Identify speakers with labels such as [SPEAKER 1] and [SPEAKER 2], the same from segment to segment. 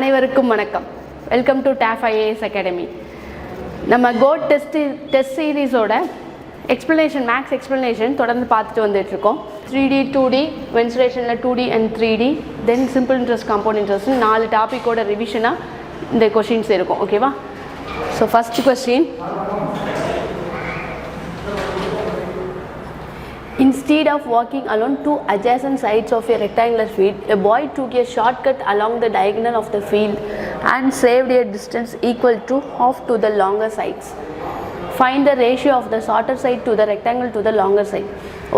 [SPEAKER 1] அனைவருக்கும் வணக்கம். Welcome to TAF IAS academy. நம்ம கோட் டெஸ்ட் சீரீஸோட எக்ஸ்ப்ளனேஷன் மேக்ஸ் எக்ஸ்ப்ளனேஷன் தொடர்ந்து பார்த்துட்டு வந்துட்டு இருக்கோம். 3D 2D மென்சுரேஷனில் 2D and 3D then simple interest compound interest 4 டாப்பிக்கோட ரிவிஷனாக இந்த கொஷின்ஸ் இருக்கும். ஓகேவா? So first question, instead of walking along two adjacent sides of a rectangular field, a boy took a shortcut along the diagonal of the field and saved a distance equal to half to the longer sides. Find the ratio of the shorter side to the rectangle to the longer side.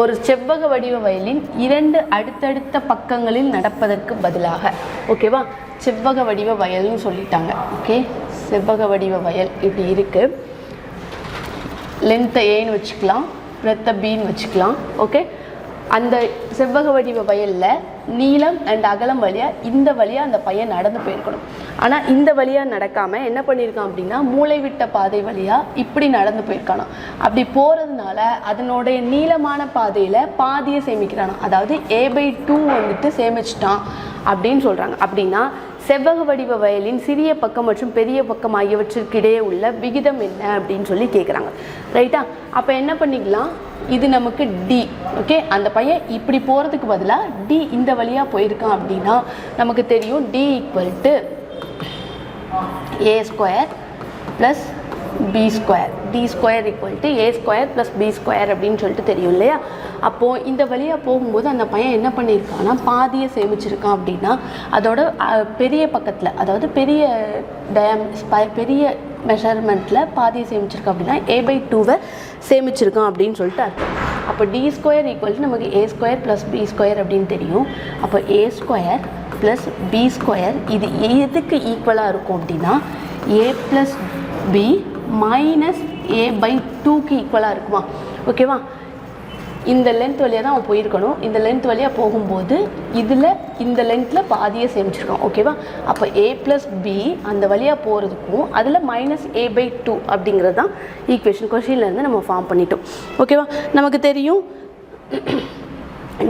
[SPEAKER 1] ஒரு செவ்வக வடிவ violin 2 அடுத்தடுத்த பக்கங்களில் நடப்பதற்கு பதிலாக, ஓகேவா, செவ்வக வடிவ வயல்னு சொல்லிட்டாங்க. ஓகே, செவ்வக வடிவ வயல் இப்படி இருக்குது. லென்த்தை ஏன்னு வச்சுக்கலாம், பிரெத்தை பின்னு வச்சுக்கலாம். ஓகே, அந்த செவ்வக வடிவ வயலில் நீளம் அண்ட் அகலம் வழியாக இந்த வழியாக அந்த பையன் நடந்து போயிருக்கணும். ஆனால் இந்த வழியாக நடக்காமல் என்ன பண்ணியிருக்கான் அப்படின்னா, மூளை விட்ட பாதை வழியாக இப்படி நடந்து போயிருக்கானோ. அப்படி போகிறதுனால அதனுடைய நீளமான பாதையில் பாதியை சேமிக்கிறானோ, அதாவது A/2 வந்துட்டு சேமிச்சிட்டான் அப்படின்னு சொல்கிறாங்க. அப்படின்னா செவ்வக வடிவ வயலின் சிறிய பக்கம் மற்றும் பெரிய பக்கம் ஆகியவற்றிற்கு இடையே உள்ள விகிதம் என்ன அப்படின்னு சொல்லி கேட்குறாங்க. ரைட்டா? அப்போ என்ன பண்ணிக்கலாம், இது நமக்கு D. ஓகே, அந்த பையன் இப்படி போகிறதுக்கு பதிலாக D இந்த வழியாக போயிருக்கான் அப்படின்னா நமக்கு தெரியும் D = A² + B². D² = A² + B² அப்படின்னு சொல்லிட்டு தெரியும் இல்லையா? அப்போது இந்த வழியாக போகும்போது அந்த பையன் என்ன பண்ணியிருக்கான்னா பாதியை சேமிச்சிருக்கான். அப்படின்னா அதோட பெரிய பக்கத்தில், அதாவது பெரிய மெஷர்மெண்ட்டில் பாதியை சேமிச்சிருக்கான். அப்படின்னா A/2 சேமிச்சிருக்கான் அப்படின்னு சொல்லிட்டு அர்த்தம். அப்போ D² = நமக்கு A² + B² அப்படின்னு தெரியும். அப்போ A² + B² இது எதுக்கு ஈக்குவலாக இருக்கும் அப்படின்னா A + B - A/2க்கு ஈக்குவலாக இருக்குமா? ஓகேவா? இந்த லென்த் வழியாக தான் அவன் போயிருக்கணும். இந்த லென்த் வழியாக போகும்போது இதில் இந்த லென்த்தில் பாதியை சேமிச்சிருக்கோம். ஓகேவா? அப்போ A + B அந்த வழியாக போகிறதுக்கும் அதில் -A/2 அப்படிங்கிறது தான் ஈக்குவேஷன். கொஷின்லேருந்து நம்ம ஃபார்ம் பண்ணிட்டோம். ஓகேவா? நமக்கு தெரியும்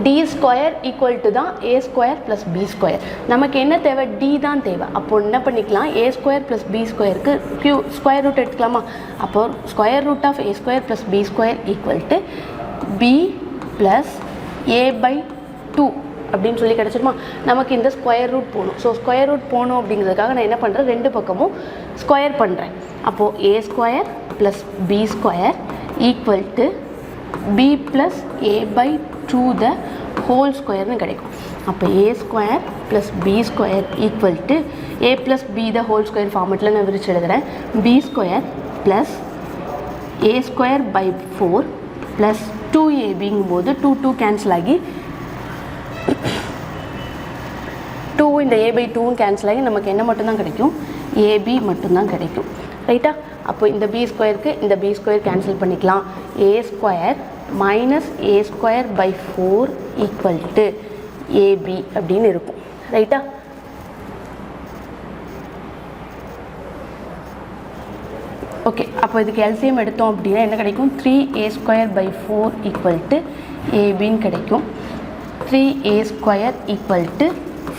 [SPEAKER 1] D² = தான் A² + B². நமக்கு என்ன தேவை? D தான் தேவை. அப்போ என்ன பண்ணிக்கலாம், A² + B²க்கு ஸ்கொயர் ரூட் எடுத்துக்கலாமா? அப்போ √A² + B² = B + A/2 அப்படின்னு சொல்லி கிடச்சிருமா? நமக்கு இந்த ஸ்கொயர் ரூட் போகணும். ஸோ ஸ்கொயர் ரூட் போகணும் அப்படிங்கிறதுக்காக நான் என்ன பண்ணுறேன், 2 பக்கமும் ஸ்கொயர் பண்ணுறேன். அப்போது A² + B² = B + A/2 the whole squareனு கிடைக்கும். அப்போ A² + B² = A + B the whole square ஃபார்மெட்டில் நான் விரிச்சு எழுதுகிறேன். B² + A²/4 + 2AB போது 2 கேன்சல் ஆகி 2 இந்த A/2 கேன்சல் ஆகி நமக்கு என்ன மட்டும்தான் கிடைக்கும், AB மட்டும்தான் கிடைக்கும். ரைட்டா? அப்போ இந்த B²க்கு இந்த B² கேன்சல் பண்ணிக்கலாம். A² - A²/4 = AB அப்படின்னு இருக்கும். ரைட்டா? ஓகே, அப்போ இதுக்கு எல்சிஎம் எடுத்தோம் அப்படின்னா என்ன கிடைக்கும், 3A²/4 = ABன்னு கிடைக்கும். 3A² =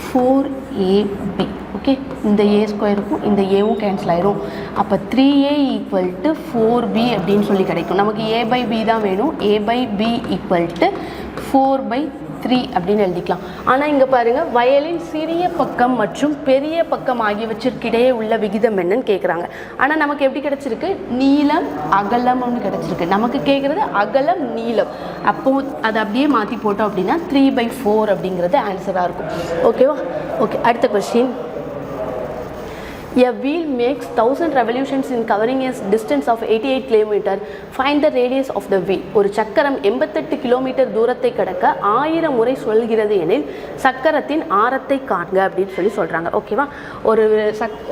[SPEAKER 1] 4AB. ஓகே, இந்த A²க்கும் இந்த Aவும் கேன்சல் ஆயிரும். அப்போ 3A = 4B அப்படின்னு சொல்லி கிடைக்கும். நமக்கு A/B தான் வேணும். A/B = 4/3 அப்படின்னு எழுதிக்கலாம். ஆனால் இங்கே பாருங்கள், வயலின் சிறிய பக்கம் மற்றும் பெரிய பக்கம் ஆகியவற்றிற்கிடையே உள்ள விகிதம் என்னன்னு கேட்குறாங்க. ஆனால் நமக்கு எப்படி கிடச்சிருக்கு, நீளம் அகலம்னு கிடச்சிருக்கு. நமக்கு கேட்குறது அகலம் நீளம். அப்போது அதை அப்படியே மாற்றி போட்டோம் அப்படின்னா 3/4 அப்படிங்கிறது ஆன்சராக இருக்கும். ஓகேவா? ஓகே, அடுத்த question. A wheel makes 1000 revolutions in covering a distance of 88 km. Find the radius of the wheel. ஒரு சக்கரம் 88 கிலோமீட்டர் தூரத்தை கடக்க 1000 முறை சொல்கிறது எனில் சக்கரத்தின் ஆரத்தை காண்க அப்படின்னு சொல்லி சொல்கிறாங்க. ஓகேவா?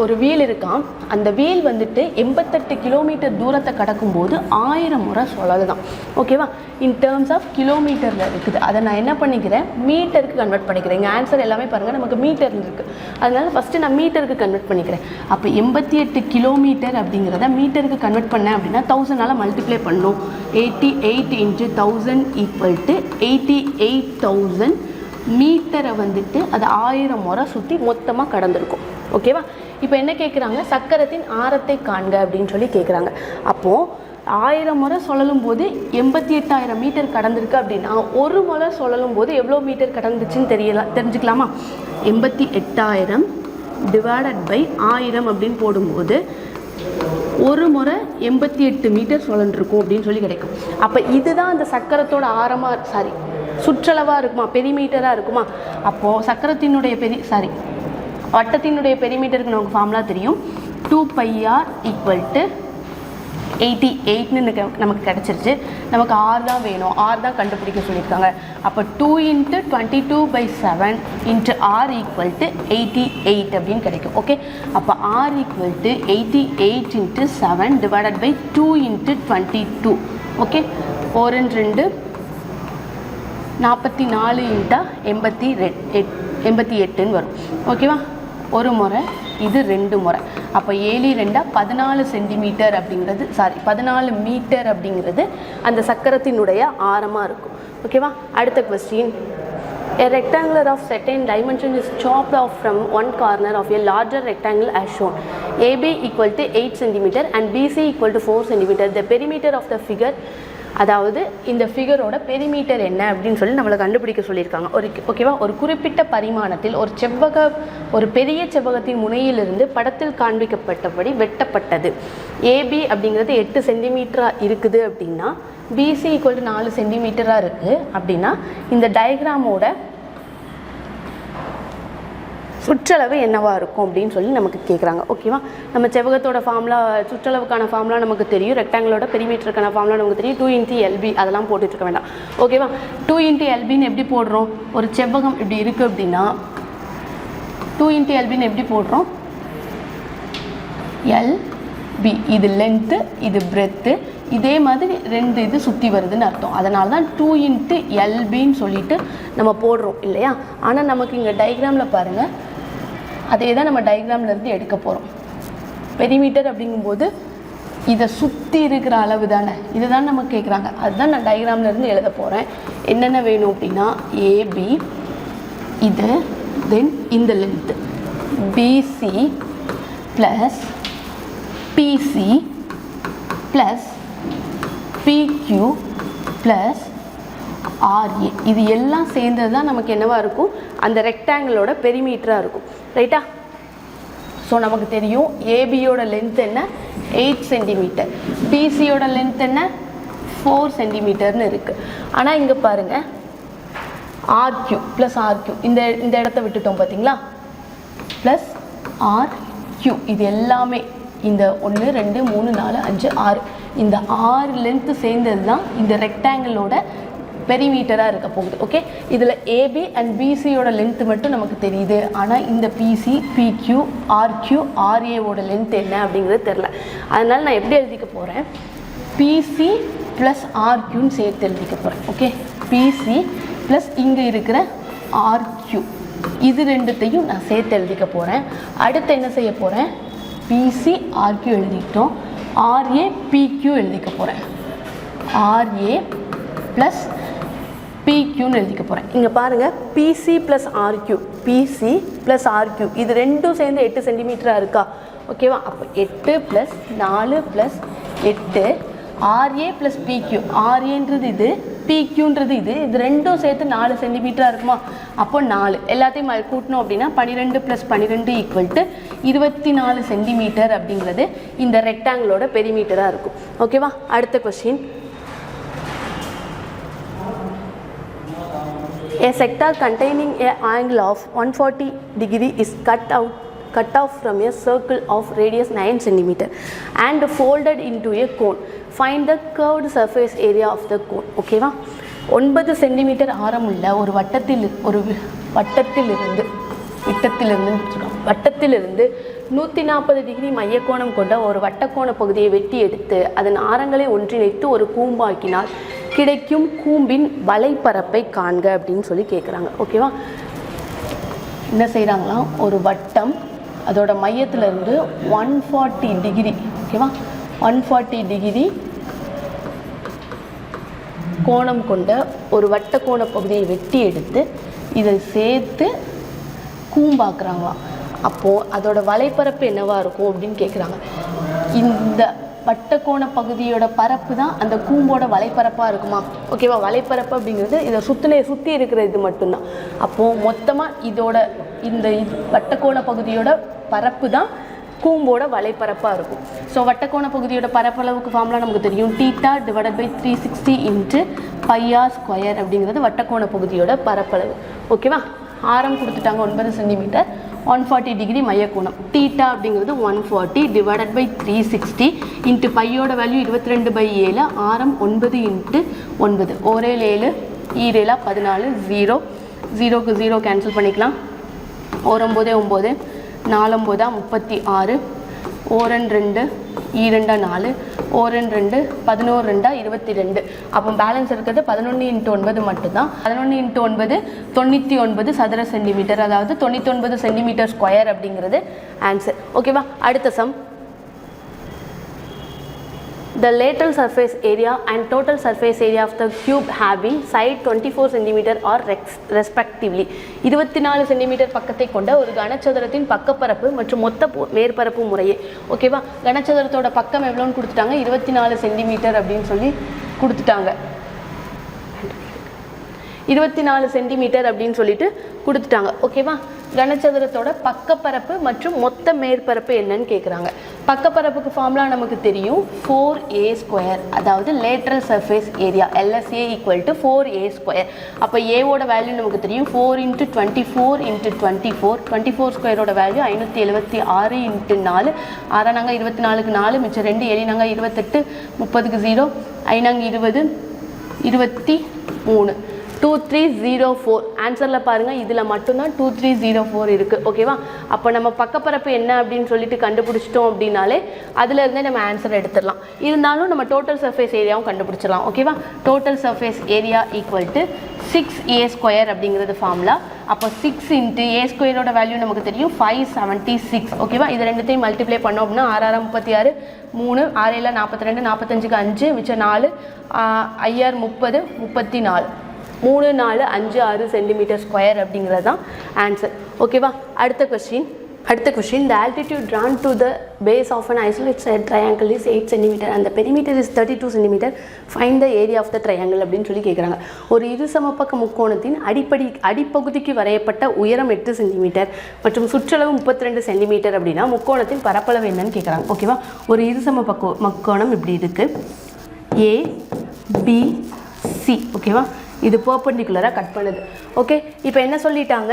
[SPEAKER 1] ஒரு வீல் இருக்கான். அந்த வீல் வந்துட்டு 88 கிலோமீட்டர் தூரத்தை கடக்கும்போது 1000 முறை சொல்லலாம். ஓகேவா? இன் டேர்ம்ஸ் ஆஃப் கிலோமீட்டரில் இருக்குது. அதை நான் என்ன பண்ணிக்கிறேன், மீட்டருக்கு கன்வெர்ட் பண்ணிக்கிறேன். இங்கே ஆன்சர் எல்லாமே பாருங்கள், நமக்கு மீட்டர் இருக்குது. அதனால் ஃபஸ்ட்டு நான் மீட்டருக்கு கன்வெர்ட் பண்ணிக்கிறேன். அப்போ 88 கிலோமீட்டர் அப்படிங்கிறத மீட்டருக்கு கன்வெர்ட் பண்ணேன் அப்படின்னா 1000ஆல் மல்டிப்ளை பண்ணணும். 88 × 1000 = 88,000 மீட்டரை வந்துட்டு அது 1000 முறை சுற்றி மொத்தமாக கடந்திருக்கும். ஓகேவா? இப்போ என்ன கேட்குறாங்க, சக்கரத்தின் ஆரத்தை காண்க அப்படின்னு சொல்லி கேட்குறாங்க. அப்போது 1000 முறை சுழலும் போது 88,000 மீட்டர் கடந்திருக்கு அப்படின்னா ஒரு முறை சுழலும் போது எவ்வளோ மீட்டர் கடந்துச்சுன்னு தெரிஞ்சுக்கலாமா? 88,000 டிவைடட் பை 1000 அப்படின்னு போடும்போது ஒரு முறை 88 மீட்டர் சுழன்றிருக்கும் அப்படின்னு சொல்லி கிடைக்கும். அப்போ இதுதான் அந்த சக்கரத்தோட ஆரமாக சுற்றளவாக இருக்குமா, பெரிமீட்டராக இருக்குமா? அப்போது சக்கரத்தினுடைய வட்டத்தினுடைய பெரிமீட்டருக்கு நமக்கு ஃபார்முலா தெரியும். 2πr = 88ன்னு நமக்கு கிடச்சிருச்சு. நமக்கு ஆர் தான் வேணும், ஆர் தான் கண்டுபிடிக்க சொல்லியிருக்காங்க. அப்போ 2 × 22/7 × r = 88 அப்படின்னு கிடைக்கும். ஓகே, அப்போ r = 88 × 7 டிவைடட் பை 2 × 22. ஓகே, 4 × 2 44 × 88ன்னு வரும். ஓகேவா? ஒரு முறை, இது 2 முறை. அப்போ 7 2 14 சென்டிமீட்டர் அப்படிங்கிறது 14 மீட்டர் அப்படிங்கிறது அந்த சக்கரத்தினுடைய ஆரமாக இருக்கும். ஓகேவா? அடுத்த question. A rectangle of certain dimension is chopped off from one corner of a larger rectangle as shown. AB = 8 cm and BC = 4 cm. The perimeter of the figure, அதாவது இந்த ஃபிகரோட பெரிமீட்டர் என்ன அப்படின்னு சொல்லி நம்மளை கண்டுபிடிக்க சொல்லியிருக்காங்க. ஓகேவா? ஒரு குறிப்பிட்ட பரிமாணத்தில் ஒரு பெரிய செவ்வகத்தின் முனையிலிருந்து படத்தில் காண்பிக்கப்பட்டபடி வெட்டப்பட்டது. ஏபி அப்படிங்கிறது 8 சென்டிமீட்டராக இருக்குது அப்படின்னா பிசி = 4 சென்டிமீட்டராக இருக்குது அப்படின்னா இந்த டயக்ராமோட சுற்றளவு என்னவாக இருக்கும் அப்படின்னு சொல்லி நமக்கு கேட்குறாங்க. ஓகேவா? நம்ம செவ்வகத்தோட ஃபார்முலா, சுற்றளவுக்கான ஃபார்முலா நமக்கு தெரியும், ரெக்டாங்கிளோட பெரிமீட்டருக்கான ஃபார்முலா நமக்கு தெரியும். 2 × LB அதெல்லாம் போட்டுட்ருக்க வேண்டாம். ஓகேவா? 2 × LBன்னு எப்படி போடுறோம்? ஒரு செவ்வகம் இப்படி இருக்குது அப்படின்னா 2 × LBன்னு எப்படி போடுறோம்? LB இது லென்த்து, இது பிரெத்து, இதே மாதிரி 2 இது சுற்றி வருதுன்னு அர்த்தம். அதனால தான் 2 × LBன்னு சொல்லிட்டு நம்ம போடுறோம் இல்லையா? ஆனால் நமக்கு இங்கே டயக்ராமில் பாருங்கள், அதே தான் நம்ம டயக்ராம்லேருந்து எடுக்க போகிறோம். பெரிமீட்டர் அப்படிங்கும்போது இதை சுற்றி இருக்கிற அளவு தானே, இதுதான் நமக்கு கேட்குறாங்க. அதுதான் நான் டயக்ராம்லேருந்து எழுத போகிறேன். என்னென்ன வேணும் அப்படின்னா ஏபி இது, தென் இந்த length PC plus PC plus PQ plus RA, இது எல்லாம் சேர்ந்தது தான் நமக்கு என்னவாக இருக்கும், அந்த ரெக்டாங்கிளோட பெரிமீட்டராக இருக்கும். ரைட்டா? ஸோ நமக்கு தெரியும் ஏபியோட லென்த் என்ன, 8 சென்டிமீட்டர், பிசியோட லென்த் என்ன, 4 சென்டிமீட்டர்னு இருக்குது. ஆனால் இங்கே பாருங்கள், ஆர்க்யூ ப்ளஸ் ஆர்க்யூ இந்த இடத்த விட்டுட்டோம் பார்த்தீங்களா, ப்ளஸ் ஆர்க்யூ இது எல்லாமே இந்த 1 2 3 4 5 6 இந்த 6 லென்த்து சேர்ந்தது தான் இந்த ரெக்டாங்கிளோட பெரிமீட்டராக இருக்க போகுது. ஓகே, இதில் ஏபி அண்ட் பிசியோட லென்த்து மட்டும் நமக்கு தெரியுது. ஆனால் இந்த பிசி, பிக்யூ, ஆர்க்யூ, ஆர்ஏவோட லென்த் என்ன அப்படிங்கிறது தெரில. அதனால் நான் எப்படி எழுதிக்க போகிறேன், பிசி ப்ளஸ் ஆர்க்யூன்னு சேர்த்து எழுதிக்க போகிறேன். ஓகே, பிசி ப்ளஸ் இங்கே இருக்கிற ஆர்க்யூ, இது ரெண்டுத்தையும் நான் சேர்த்து எழுதிக்க போகிறேன். அடுத்து என்ன செய்ய போகிறேன், பிசி ஆர்க்யூ எழுதிக்கிட்டோம், ஆர்ஏ பிக்யூ எழுதிக்க போகிறேன். ஆர்ஏ ப்ளஸ் பிக்யூன்னு எழுதிக்க போகிறேன். இங்கே பாருங்கள், PC plus RQ, PC plus RQ இது ரெண்டும் சேர்ந்து 8 சென்டிமீட்டராக இருக்கா? ஓகேவா? அப்போ 8 + 4 + 8 ஆர்ஏ ப்ளஸ் பிக்யூ, ஆர்ஏன்றது இது, பிக்யூன்றது இது, இது ரெண்டும் சேர்த்து 4 சென்டிமீட்டராக இருக்குமா? அப்போ 4 எல்லாத்தையும் கூட்டணும் அப்படின்னா 12 + 12 = 24 சென்டிமீட்டர் அப்படிங்கிறது இந்த ரெக்டாங்கிளோட பெரிமீட்டராக இருக்கும். ஓகேவா? அடுத்த question. A sector containing an angle of 140 degree is cut off from a circle of radius 9 cm and folded into a cone. Find the curved surface area of the cone. ஓகேவா? 9 centimetre ஆரமுள்ள ஒரு வட்டத்திலிருந்து 140 degree மையக்கோணம் கொண்ட ஒரு வட்டக்கோண பகுதியை வெட்டி எடுத்து அதன் ஆரங்களை ஒன்றிணைத்து ஒரு கூம்பாக்கினால் கிடைக்கும் கூம்பின் வலைப்பரப்பை காண்க அப்படின்னு சொல்லி கேட்குறாங்க. ஓகேவா? என்ன செய்கிறாங்களாம், ஒரு வட்டம் அதோட மையத்திலிருந்து 140 டிகிரி, ஓகேவா, 140 டிகிரி கோணம் கொண்ட ஒரு வட்டக்கோண பகுதியை வெட்டி எடுத்து இதை சேர்த்து கூம்பாக்குறாங்களாம். அப்போது அதோட வலைப்பரப்பு என்னவாக இருக்கும் அப்படின்னு கேட்குறாங்க. இந்த வட்டக்கோண பகுதியோட பரப்பு தான் அந்த கூம்போட வலைப்பரப்பாக இருக்குமா? ஓகேவா? வலைப்பரப்பு அப்படிங்கிறது இதை சுற்றி இருக்கிற இது மட்டும்தான். அப்போது மொத்தமாக இதோட இந்த வட்டக்கோண பகுதியோட பரப்பு தான் கூம்போட வலைப்பரப்பாக இருக்கும். ஸோ வட்டக்கோண பகுதியோட பரப்பளவுக்கு ஃபார்முலா நமக்கு தெரியும். θ / 360 × πr² அப்படிங்கிறது வட்டக்கோண பகுதியோட பரப்பளவு. ஓகேவா? ஆரம் கொடுத்துட்டாங்க 9 சென்டிமீட்டர், 140 டிகிரி மையக்கோணம். θ அப்படிங்கிறது 140 / 360 இன்ட்டு பையோட வேல்யூ 22/7, ஆரம் 9 × 9, 1 7 7 14, 0 0க்கு 0 கேன்சல் பண்ணிக்கலாம். 1 9 9, 4 9 36, 1 2 2 4, 1 2 11 2 22. அப்போ பேலன்ஸ் இருக்கிறது 11 × 9 மட்டும்தான். 11 × 9 99 சதுர சென்டிமீட்டர், அதாவது 99 சென்டிமீட்டர் ஸ்கொயர் அப்படிங்கிறது ஆன்சர். ஓகேவா? அடுத்த some. The lateral surface area and total surface area of the cube having side 24 cm or respectively. 24 centimetre பக்கத்தை கொண்ட ஒரு கனசதுரத்தின் பக்கப்பரப்பு மற்றும் மொத்த மேற்பரப்பு முறையே. ஓகேவா? கனசதுரத்தோட பக்கம் எவ்வளோன்னு கொடுத்துட்டாங்க? 24 சென்டிமீட்டர் அப்படின்னு சொல்லி கொடுத்துட்டாங்க. 24 சென்டிமீட்டர் அப்படின்னு சொல்லிட்டு கொடுத்துட்டாங்க. ஓகேவா? கனசதுரத்தோட பக்கப்பரப்பு மற்றும் மொத்த மேற்பரப்பு என்னன்னு கேட்குறாங்க. பக்கப்பரப்புக்கு ஃபார்முலா நமக்கு தெரியும், 4a², அதாவது lateral surface area LSA = 4a². அப்போ ஏவோட வேல்யூ நமக்கு தெரியும் 4 × 24 × 24, 24 ஸ்கொயரோட வேல்யூ 576 × 4, 6 நாங்கள் 24க்கு 4, மிச்சம் 2, 7 நாங்கள் 28, 30க்கு 0, 5 நாங்கள் 20, 23, 2304. ஆன்சரில் பாருங்கள், இதில் மட்டும்தான் 2304 இருக்குது. ஓகேவா? அப்போ நம்ம பக்கப்பரப்பு என்ன அப்படின்னு சொல்லிட்டு கண்டுபிடிச்சிட்டோம் அப்படின்னாலே அதிலேருந்தே நம்ம ஆன்சர் எடுத்துடலாம். இருந்தாலும் நம்ம டோட்டல் சர்ஃபேஸ் ஏரியாவும் கண்டுபிடிச்சிடலாம். ஓகேவா? டோட்டல் சர்ஃபேஸ் ஏரியா = 6a² அப்படிங்கிறது ஃபார்முலா. அப்போ 6 × a² வேல்யூ நமக்கு தெரியும் 576. ஓகேவா? இது ரெண்டுத்தையும் மல்டிப்ளை பண்ணோம் அப்படின்னா 6 6 36, 3 6 7 42, 45க்கு 5, மிச்சம் 4, 5 30, 34, 3 4 5 6 சென்டிமீட்டர் ஸ்கொயர் அப்படிங்கிறது தான் ஆன்சர். ஓகேவா? அடுத்த question. The altitude drawn to the base of an isolated triangle is 8 cm and the perimeter is 32 cm. Find the area of the triangle அப்படின்னு சொல்லி கேட்குறாங்க. ஒரு இருசமபக்க முக்கோணத்தின் அடிப்பகுதிக்கு வரையப்பட்ட உயரம் 8 சென்டிமீட்டர் மற்றும் சுற்றளவு 32 சென்டிமீட்டர் அப்படின்னா முக்கோணத்தின் பரப்பளவு என்னன்னு கேட்குறாங்க. ஓகேவா? ஒரு இருசமபக்க முக்கோணம் இப்படி இருக்குது, ABC. ஓகேவா? இது பெர்பெண்டிகுலராக கட் பண்ணுது. ஓகே, இப்போ என்ன சொல்லிட்டாங்க?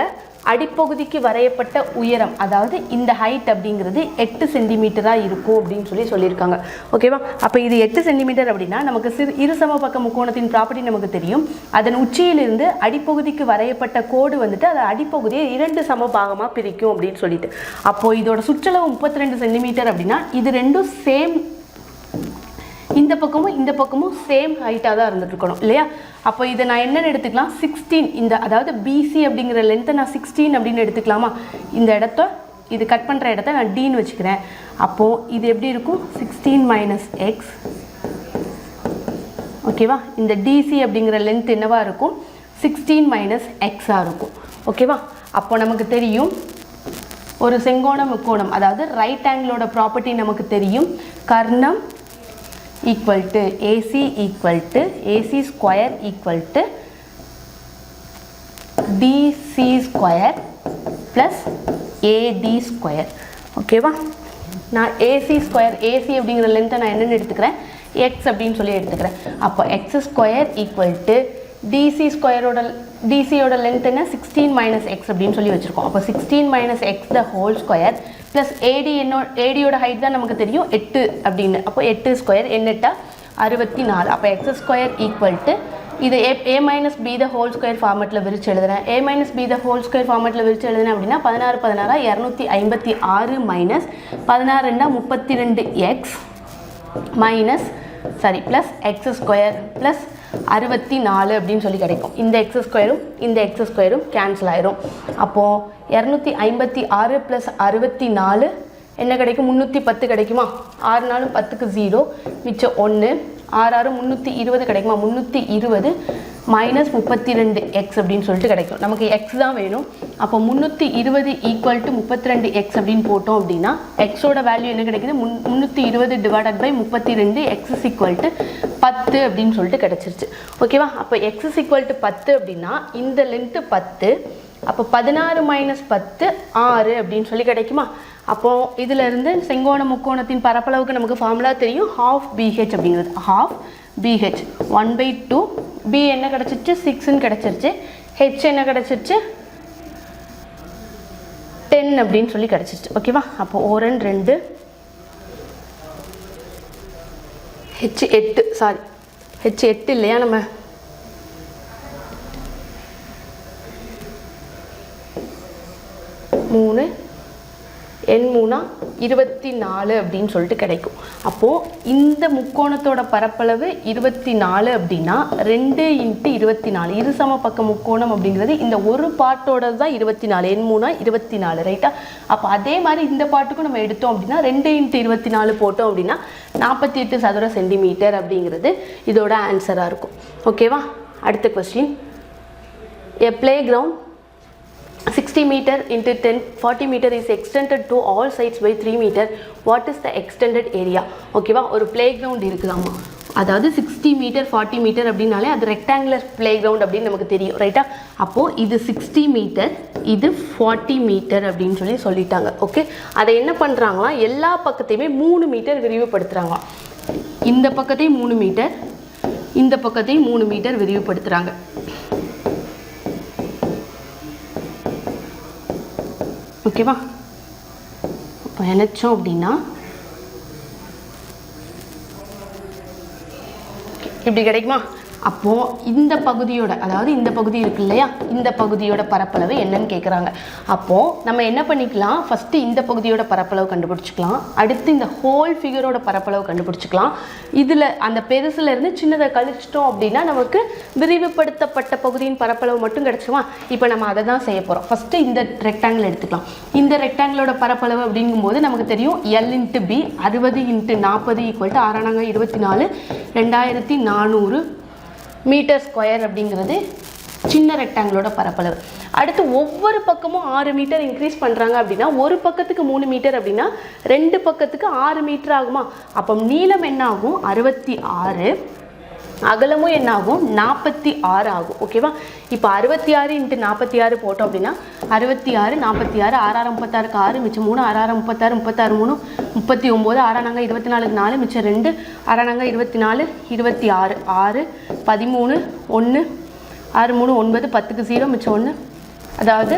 [SPEAKER 1] அடிப்பகுதிக்கு வரையப்பட்ட உயரம், அதாவது இந்த ஹைட் அப்படிங்கிறது 8 சென்டிமீட்டராக இருக்கும் அப்படின்னு சொல்லியிருக்காங்க. ஓகேவா? அப்போ இது 8 சென்டிமீட்டர் அப்படின்னா நமக்கு இருசமபக்க முக்கோணத்தின் ப்ராப்பர்ட்டி நமக்கு தெரியும். அதன் உச்சியிலிருந்து அடிப்பகுதிக்கு வரையப்பட்ட கோடு வந்துட்டு அது அடிப்பகுதியை 2 சம பாகமாக பிரிக்கும் அப்படின்னு சொல்லிட்டு. அப்போது இதோட சுற்றளவு 32 சென்டிமீட்டர் அப்படின்னா இது ரெண்டும் சேம், இந்த பக்கமும் சேம் ஹைட்டாக தான் இருந்துட்டு இருக்கணும் இல்லையா? அப்போ இதை நான் என்னென்னு எடுத்துக்கலாம்? 16, இந்த அதாவது பிசி அப்படிங்கிற லென்த்தை நான் 16 அப்படின்னு எடுத்துக்கலாமா? இந்த இடத்த, இது கட் பண்ணுற இடத்த நான் டின்னு வச்சுக்கிறேன். அப்போது இது எப்படி இருக்கும்? 16 - x. ஓகேவா? இந்த டிசி அப்படிங்கிற லென்த் என்னவாக இருக்கும்? 16 - x-ஆக இருக்கும். ஓகேவா? அப்போ நமக்கு தெரியும் ஒரு செங்கோண முக்கோணம், அதாவது ரைட் ஆங்கிளோட ப்ராப்பர்ட்டி நமக்கு தெரியும். கர்ணம் = AC = AC² = DC² + AD². ஓகேவா? நான் AC² அப்படிங்கிற லென்த்தை நான் என்னென்னு எடுத்துக்கிறேன்? x அப்படின்னு சொல்லி எடுத்துக்கிறேன். அப்போ x² = DCயோட லென்த் என்ன? 16 - x அப்படின்னு சொல்லி வச்சுருக்கோம். அப்போ 16 - x the whole square plus ADயோட ஹைட் தான் நமக்கு தெரியும் 8 அப்படின்னு. அப்போ 8² 8 64. அப்போ x² = இது a - b the whole square ஃபார்மெட்டில் விரிச்சு எழுதுறேன். a - b the whole square ஃபார்மெட்டில் விரிச்சு எழுதுனேன் அப்படின்னா 16 16 256 minus 16 32x plus x² plus 64 அப்படின்னு சொல்லி கிடைக்கும். இந்த x² இந்த x² கேன்சல் ஆயிரும். அப்போது 256 + 64 என்ன கிடைக்கும்? 310 கிடைக்குமா? 6 4 10க்கு 0, மிச்சம் 1, 6 6 320 கிடைக்குமா? 320 மைனஸ் 32x அப்படின்னு சொல்லிட்டு கிடைக்கும். நமக்கு x தான் வேணும். அப்போ 320 ஈக்குவல் டு 32x அப்படின்னு போட்டோம் அப்படின்னா எக்ஸோட வேல்யூ என்ன கிடைக்குது? 320 divided by 32 x is equal to 10 அப்படின்னு சொல்லிட்டு கிடச்சிருச்சு. ஓகேவா? அப்போ x இஸ் ஈக்குவல் டு 10 அப்படின்னா இந்த லென்த்து 10, அப்போ 16 மைனஸ் 10 6 அப்படின்னு சொல்லி கிடைக்குமா? அப்போது இதிலிருந்து செங்கோண முக்கோணத்தின் பரப்பளவுக்கு நமக்கு ஃபார்முலா தெரியும், half BH அப்படிங்கிறது. half BH 1/2, B என்ன கிடச்சிருச்சு? 6ன்னு கிடச்சிருச்சு. H என்ன கிடச்சிருச்சு? 10 அப்படின்னு சொல்லி கிடச்சிருச்சு. ஓகேவா? அப்போ ஓரன் 2, H 8, சாரி H 8 இல்லையா, நம்ம மூணு எண் 3 24 அப்படின்னு சொல்லிட்டு கிடைக்கும். அப்போது இந்த முக்கோணத்தோட பரப்பளவு 24 அப்படின்னா 2 × 24 இரு சம பக்க முக்கோணம் அப்படிங்கிறது இந்த ஒரு பாட்டோட தான் 24, எண் 3 24, ரைட்டா? அப்போ அதே மாதிரி இந்த பாட்டுக்கும் நம்ம எடுத்தோம் அப்படின்னா 2 × 24 போட்டோம் அப்படின்னா 48 சதுர சென்டிமீட்டர் அப்படிங்கிறது இதோட ஆன்சராக இருக்கும். ஓகேவா? அடுத்த question. A playground 60 meter into 40 meter is extended to all sides by 3 meter. What is the extended area? ஓகேவா? ஒரு பிளே கிரவுண்ட் இருக்குதாமா, அதாவது 60 மீட்டர் 40 மீட்டர் அப்படின்னாலே அது ரெக்டாங்குலர் பிளே கிரவுண்ட் அப்படின்னு நமக்கு தெரியும், ரைட்டா? அப்போது இது 60 மீட்டர், இது 40 மீட்டர் அப்படின்னு சொல்லிட்டாங்க. ஓகே, அதை என்ன பண்ணுறாங்களா, எல்லா பக்கத்தையுமே 3 மீட்டர் விரிவுபடுத்துகிறாங்களாம். இந்த பக்கத்தையும் 3 மீட்டர், இந்த பக்கத்தையும் 3 மீட்டர் விரிவுபடுத்துகிறாங்க. ஓகேவா? இப்போ நினச்சோம் அப்படின்னா இப்படி கிடைக்குமா? அப்போது இந்த பகுதியோட, அதாவது இந்த பகுதி இருக்கு இல்லையா, இந்த பகுதியோட பரப்பளவு என்னன்னு கேட்குறாங்க. அப்போது நம்ம என்ன பண்ணிக்கலாம், ஃபஸ்ட்டு இந்த பகுதியோட பரப்பளவு கண்டுபிடிச்சிக்கலாம், அடுத்து இந்த ஹோல் ஃபிகரோட பரப்பளவு கண்டுபிடிச்சிக்கலாம். இதில் அந்த பெருசுலேருந்து சின்னதை கழிச்சிட்டோம் அப்படின்னா நமக்கு விரிவுபடுத்தப்பட்ட பகுதியின் பரப்பளவு மட்டும் கிடச்சிருமா? இப்போ நம்ம அதை தான் செய்ய போகிறோம். ஃபஸ்ட்டு இந்த ரெக்டாங்கிள் எடுத்துக்கலாம். இந்த ரெக்டாங்கிளோட பரப்பளவு அப்படிங்கும்போது நமக்கு தெரியும் L × B 60 × 40 = 6 24, 2400 மீட்டர் ஸ்கொயர் அப்படிங்கிறது சின்ன ரெக்டாங்கிளோட பரப்பளவு. அடுத்து ஒவ்வொரு பக்கமும் 6 மீட்டர் இன்க்ரீஸ் பண்ணுறாங்க அப்படின்னா ஒரு பக்கத்துக்கு 3 மீட்டர் அப்படின்னா 2 பக்கத்துக்கு 6 மீட்டர் ஆகுமா? அப்போ நீளம் என்ன ஆகும்? 66, அகலமும் என்ன ஆகும்? 46 ஆகும். ஓகேவா? இப்போ 66 × 46 போட்டோம் அப்படின்னா 66 46 6 36 6 மிச்சம் 3 6 36 36 3 39 6 24 4 மிச்சம் 2 6 24 26 6 13 1 6 3 9 10க்கு 0 மிச்சம் 1, அதாவது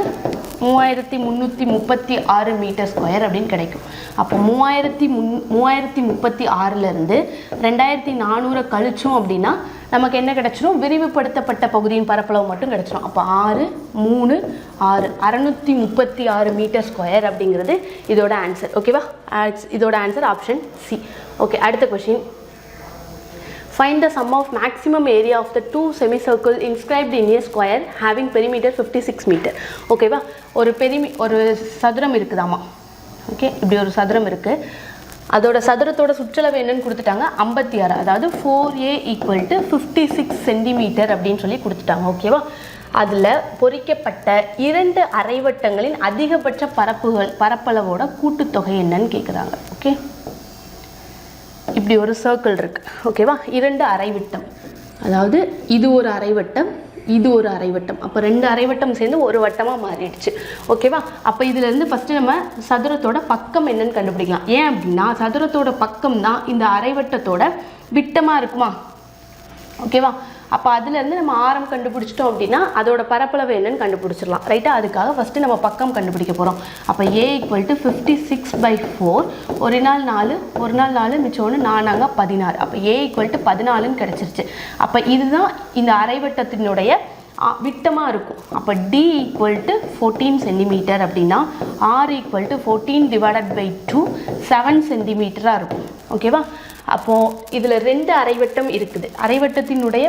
[SPEAKER 1] 3336 மீட்டர் ஸ்கொயர் அப்படின்னு கிடைக்கும். அப்போ 3036லேருந்து 2400 கழிச்சோம் அப்படின்னா நமக்கு என்ன கிடச்சிரும்? விரிவுபடுத்தப்பட்ட பகுதியின் பரப்பளவு மட்டும் கிடச்சிரும். அப்போ 6 3 6 636 மீட்டர் ஸ்கொயர் அப்படிங்கிறது இதோட ஆன்சர். ஓகேவா? இதோட ஆன்சர் ஆப்ஷன் சி. ஓகே, அடுத்த question. Find the sum of maximum area of the two semicircle inscribed in a square having perimeter 56 meter. ஓகேவா? ஒரு சதுரம் இருக்குதாமா. ஓகே, இப்படி ஒரு சதுரம் இருக்குது. அதோட சதுரத்தோட சுற்றளவு என்னன்னு கொடுத்துட்டாங்க? 56, அதாவது 4A = 56 சென்டிமீட்டர் அப்படின்னு சொல்லி கொடுத்துட்டாங்க. ஓகேவா? அதில் பொறிக்கப்பட்ட 2 அரைவட்டங்களின் அதிகபட்ச பரப்பளவோட கூட்டுத்தொகை என்னன்னு கேட்குறாங்க. ஓகே, இப்படி ஒரு சர்க்கிள் இருக்குது. ஓகேவா? 2 அரைவட்டம், அதாவது இது ஒரு அரைவட்டம், இது ஒரு அரைவட்டம். அப்போ 2 அரைவட்டம் சேர்ந்து ஒரு வட்டமாக மாறிடுச்சு. ஓகேவா? அப்போ இதிலேருந்து ஃபஸ்ட்டு நம்ம சதுரத்தோட பக்கம் என்னன்னு கண்டுபிடிக்கலாம். ஏன் அப்படின்னா சதுரத்தோட பக்கம் தான் இந்த அரைவட்டத்தோட விட்டமாக இருக்குமா? ஓகேவா? அப்போ அதுலேருந்து நம்ம ஆரம் கண்டுபிடிச்சிட்டோம் அப்படின்னா அதோட பரப்பளவு என்னன்னு கண்டுபிடிச்சிடலாம், ரைட்டாக? அதுக்காக ஃபஸ்ட்டு நம்ம பக்கம் கண்டுபிடிக்க போகிறோம். அப்போ A = 56/4, ஒரு நாள் 4 ஒரு நாள் 4 மிச்சம் 1 4 16. அப்போ A = 14ன்னு கிடச்சிருச்சு. அப்போ இதுதான் இந்த அரைவட்டத்தினுடைய விட்டமாக இருக்கும். அப்போ D = 14 சென்டிமீட்டர் அப்படின்னா R = 14 ÷ 2 7 சென்டிமீட்டராக இருக்கும். ஓகேவா? அப்போது இதில் 2 அரைவட்டம் இருக்குது. அரைவட்டத்தினுடைய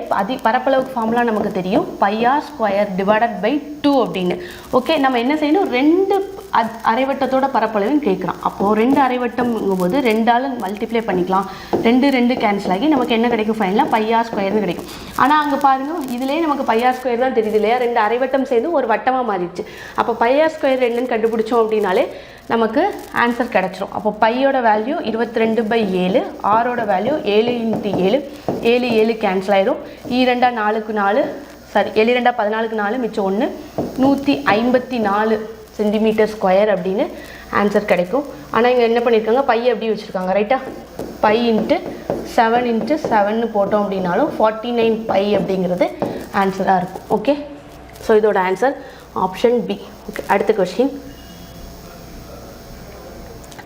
[SPEAKER 1] பரப்பளவுக்கு ஃபார்முலா நமக்கு தெரியும், πr² டிவைடட் பை 2 அப்படின்னு. ஓகே, நம்ம என்ன செய்யணும், 2 அரைவட்டத்தோட பரப்பளவுன்னு கேட்குறோம். அப்போது 2 அரைவட்டம்ங்கும்போது 2ஆல் மல்டிப்ளை பண்ணிக்கலாம். 2 கேன்சல் ஆகி நமக்கு என்ன கிடைக்கும், ஃபைனலாக πr² கிடைக்கும். ஆனால் அங்கே பாருங்கள், இதிலே நமக்கு πr² தான் தெரியுது இல்லையா, 2 அரைவட்டம் சேர்ந்து ஒரு வட்டமாக மாறிடுச்சு. அப்போ πr² என்னன்னு கண்டுபிடிச்சோம் அப்படின்னாலே நமக்கு ஆன்சர் கிடச்சிரும். அப்போ பையோட வேல்யூ 22/7, ஆரோட வேல்யூ 7 × 7, 7 7 கேன்சல் ஆயிரும். 2 4க்கு 4, சாரி 7 2 14க்கு 4, மிச்சம் 1, 154 சென்டிமீட்டர் ஸ்கொயர் அப்படின்னு ஆன்சர் கிடைக்கும். ஆனால் இங்கே என்ன பண்ணியிருக்காங்க, பை எப்படி வச்சுருக்காங்க, ரைட்டா, பை × 7 × 7 போட்டோம் அப்படின்னாலும் 49 பை அப்படிங்கிறது ஆன்சராக இருக்கும். ஓகே, ஸோ இதோட ஆன்சர் ஆப்ஷன் பி. ஓகே, அடுத்த question.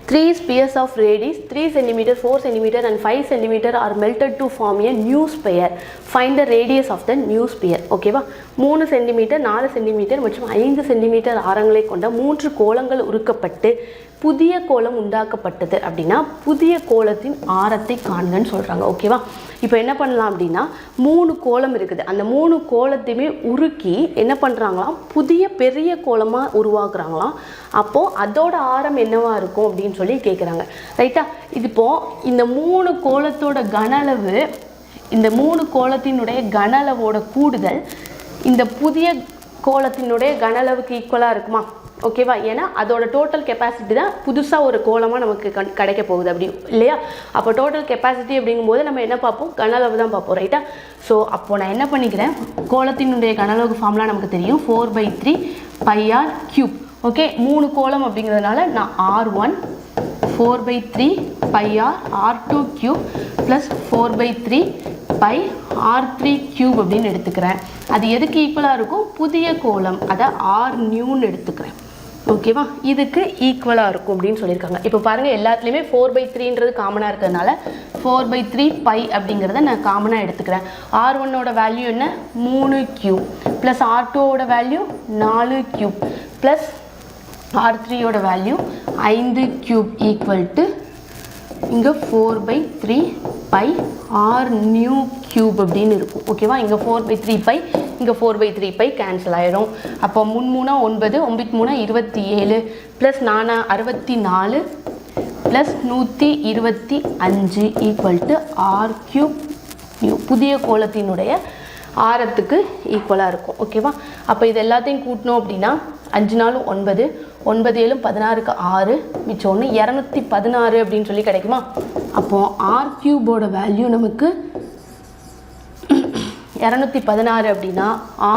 [SPEAKER 1] 3 spheres of radius 3 cm, 4 cm and 5 cm are melted to form a new sphere. Find the radius of the new sphere. ஓகேவா, 3 cm, 4 cm மற்றும் 5 cm ஆரங்களை கொண்ட 3 கோளங்கள் உருக்கப்பட்டு புதிய கோளம் உண்டாக்கப்பட்டது அப்படின்னா புதிய கோளத்தின் ஆரத்தை காண்கன்னு சொல்கிறாங்க. ஓகேவா, இப்போ என்ன பண்ணலாம் அப்படின்னா 3 கோளம் இருக்குது, அந்த 3 கோளத்தையுமே உருக்கி என்ன பண்ணுறாங்களாம், புதிய பெரிய கோளமாக உருவாக்குறாங்களாம். அப்போது அதோட ஆரம் என்னவாக இருக்கும் அப்படின்னு சொல்லி கேட்குறாங்க. ரைட்டா, இது இப்போது இந்த 3 கோளத்தோட கன அளவு, இந்த 3 கோளத்தினுடைய கன அளவோட கூடுதல் இந்த புதிய கோளத்தினுடைய கன அளவுக்கு ஈக்குவலாக இருக்குமா? ஓகேவா, ஏன்னா அதோட டோட்டல் கெப்பாசிட்டி தான் புதுசாக ஒரு கோலமாக நமக்கு கிடைக்க போகுது அப்படி இல்லையா. அப்போ டோட்டல் கெப்பாசிட்டி அப்படிங்கும்போது நம்ம என்ன பார்ப்போம், கன அளவு தான் பார்ப்போம். ரைட்டா, ஸோ அப்போது நான் என்ன பண்ணிக்கிறேன், கோலத்தினுடைய கன அளவுக்கு ஃபார்முலா நமக்கு தெரியும், 4/3 πr³. ஓகே, 3 கோலம் அப்படிங்கிறதுனால நான் R1 4/3 πr²³ ப்ளஸ் 4/3 πr3³ அப்படின்னு எடுத்துக்கிறேன். அது எதுக்கு ஈக்குவலாக இருக்கும், புதிய கோலம், அதை R⁴ எடுத்துக்கிறேன். ஓகேவா, இதுக்கு ஈக்குவலாக இருக்கும் அப்படின்னு சொல்லியிருக்காங்க. இப்போ பாருங்கள், எல்லாத்துலேயுமே 4/3ன்றது காமனாக இருக்கிறதுனால 4/3 π அப்படிங்கிறத நான் காமனாக எடுத்துக்கிறேன். R1ஓட வேல்யூ என்ன, 3³ ப்ளஸ் R2ஓட வேல்யூ 4³ ப்ளஸ் R3ஓட வேல்யூ 5³ ஈக்குவல் டு இங்கே 4/3 πr⁴³ அப்படின்னு இருக்கும். ஓகேவா, இங்கே 4/3 π, இங்கே 4/3 π கேன்சல் ஆயிரும். அப்போ 3 3 9, 9 3 27 plus 4 64 plus 125 equal to R³ புதிய கோலத்தினுடைய ஆரத்துக்கு ஈக்குவலாக இருக்கும். ஓகேவா, அப்போ இது எல்லாத்தையும் கூட்டணும் அப்படின்னா 5 4 9, 9 7 16க்கு 6, மிச்சம் 1 216 அப்படின்னு சொல்லி கிடைக்குமா. அப்போது R³ வேல்யூ நமக்கு 216 அப்படின்னா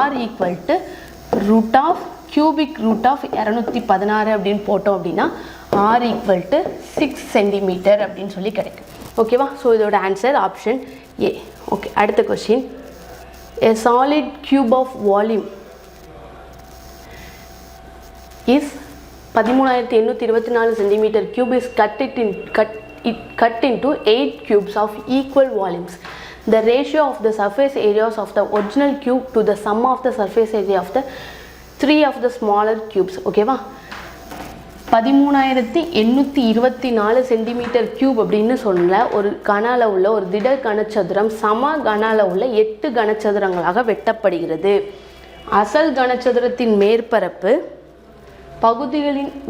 [SPEAKER 1] R equal to √cubic root of 216 அப்படின்னு போட்டோம் அப்படின்னா R ஈக்குவல் டு 6 சென்டிமீட்டர் அப்படின்னு சொல்லி கிடைக்கும். ஓகேவா, ஸோ இதோட ஆன்சர் ஆப்ஷன் ஏ. ஓகே, அடுத்த question. A solid cube of volume is 13824 centimeter cube is cut into 8 cubes of equal volumes. The ratio of the surface areas of the original cube to the sum of the surface area of the 3 of the smaller cubes. ஓகேவா, 13824 centimetre cube அப்படின்னு சொல்ல ஒரு கன அளவுள்ள ஒரு திட கனச்சதுரம் சம கன அளவுள்ள 8 கனச்சதுரங்களாக வெட்டப்படுகிறது. அசல் கனச்சதுரத்தின்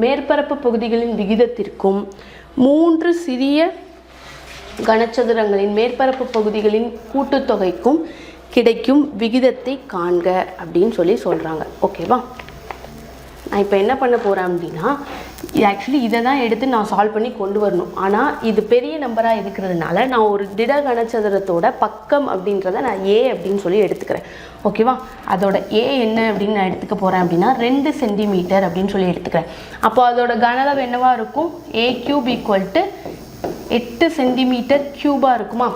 [SPEAKER 1] மேற்பரப்பு பகுதிகளின் விகிதத்திற்கும் 3 சிறிய கனச்சதுரங்களின் மேற்பரப்பு பகுதிகளின் கூட்டுத்தொகைக்கும் கிடைக்கும் விகிதத்தை காண்க அப்படின்னு சொல்லி சொல்கிறாங்க. ஓகேவா, நான் இப்போ என்ன பண்ண போகிறேன் அப்படின்னா, ஆக்சுவலி இதை தான் எடுத்து நான் சால்வ் பண்ணி கொண்டு வரணும். ஆனால் இது பெரிய நம்பராக இருக்கிறதுனால நான் ஒரு திட கனச்சதுரத்தோட பக்கம் அப்படின்றத நான் ஏ அப்படின்னு சொல்லி எடுத்துக்கிறேன். ஓகேவா, அதோட ஏ என்ன அப்படின்னு நான் எடுத்துக்க போகிறேன் அப்படின்னா 2 சென்டிமீட்டர் அப்படின்னு சொல்லி எடுத்துக்கிறேன். அப்போ அதோட கன அளவு என்னவாக இருக்கும், A³ ஈக்குவல் டு 8 சென்டிமீட்டர் க்யூபாக இருக்குமா.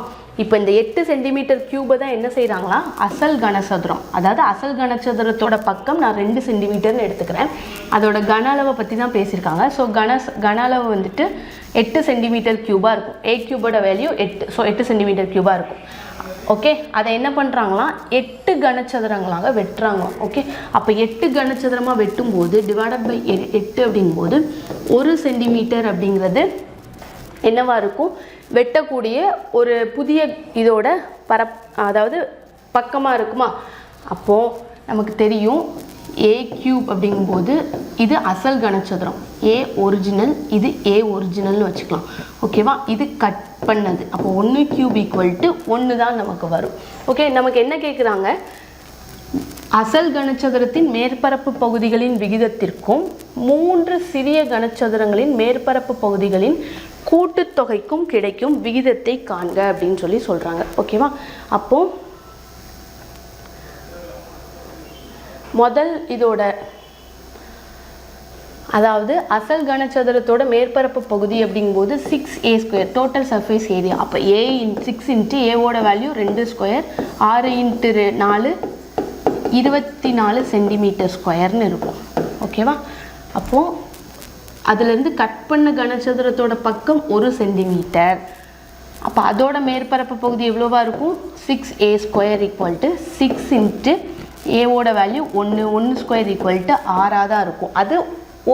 [SPEAKER 1] இப்போ இந்த 8 சென்டிமீட்டர் க்யூபை தான் என்ன செய்கிறாங்களா, அசல் கனசதுரம், அதாவது அசல் கனசதுரத்தோட பக்கம் நான் 2 சென்டிமீட்டர்னு எடுத்துக்கிறேன். அதோட கன அளவை பற்றி தான் பேசியிருக்காங்க. ஸோ கன அளவு வந்துட்டு 8 சென்டிமீட்டர் க்யூபாக இருக்கும். A³ வேல்யூ 8, ஸோ 8 சென்டிமீட்டர் க்யூபாக இருக்கும். ஓகே, அதை என்ன பண்ணுறாங்களாம், 8 கனச்சதுரங்களாக வெட்டுறாங்களாம். ஓகே, அப்போ 8 கனச்சதுரமாக வெட்டும்போது டிவைடட் பை 8 அப்படிங்கும்போது 1 சென்டிமீட்டர் அப்படிங்கிறது என்னவா இருக்கும், வெட்டக்கூடிய ஒரு புதிய இதோட அதாவது பக்கமாக இருக்குமா. அப்போது நமக்கு தெரியும் ஏ கியூப் அப்படிங்கும்போது இது அசல் கனசதுரம், ஏ ஒரிஜினல், இது ஏ ஒரிஜினல்னு வச்சுக்கலாம். ஓகேவா, இது கட் பண்ணது. அப்போ 1 கியூப் ஈக்குவல் டு 1 தான் நமக்கு வரும். ஓகே, நமக்கு என்ன கேட்குறாங்க, அசல் கனசதுரத்தின் மேற்பரப்பு பகுதிகளின் விகிதத்திற்கும் 3 சிறிய கனசதுரங்களின் மேற்பரப்பு பகுதிகளின் கூட்டுத்தொகைக்கும் கிடைக்கும் விகிதத்தை காண்க அப்படின்னு சொல்லி சொல்கிறாங்க. ஓகேவா, அப்போது முதல் இதோட அதாவது அசல் கனசதுரத்தோட மேற்பரப்பு பகுதி அப்படிங்கும்போது 6a² டோட்டல் சர்ஃபேஸ் ஏரியா. அப்போ 6 இன்ட்டு ஏவோட வேல்யூ 2 ஸ்கொயர், 6 இன்ட்டு 4 24 சென்டிமீட்டர் ஸ்கொயர்னு இருக்கும். ஓகேவா, அப்போது அதுலேருந்து கட் பண்ண கனசதுரத்தோட பக்கம் 1 சென்டிமீட்டர். அப்போ அதோட மேற்பரப்பு பகுதி எவ்வளோவா இருக்கும், 6a² ஈக்குவல் டு 6 இன்ட்டு ஏவோட வேல்யூ 1 ஸ்கொயர் ஈக்குவல் டு 6 தான் இருக்கும். அது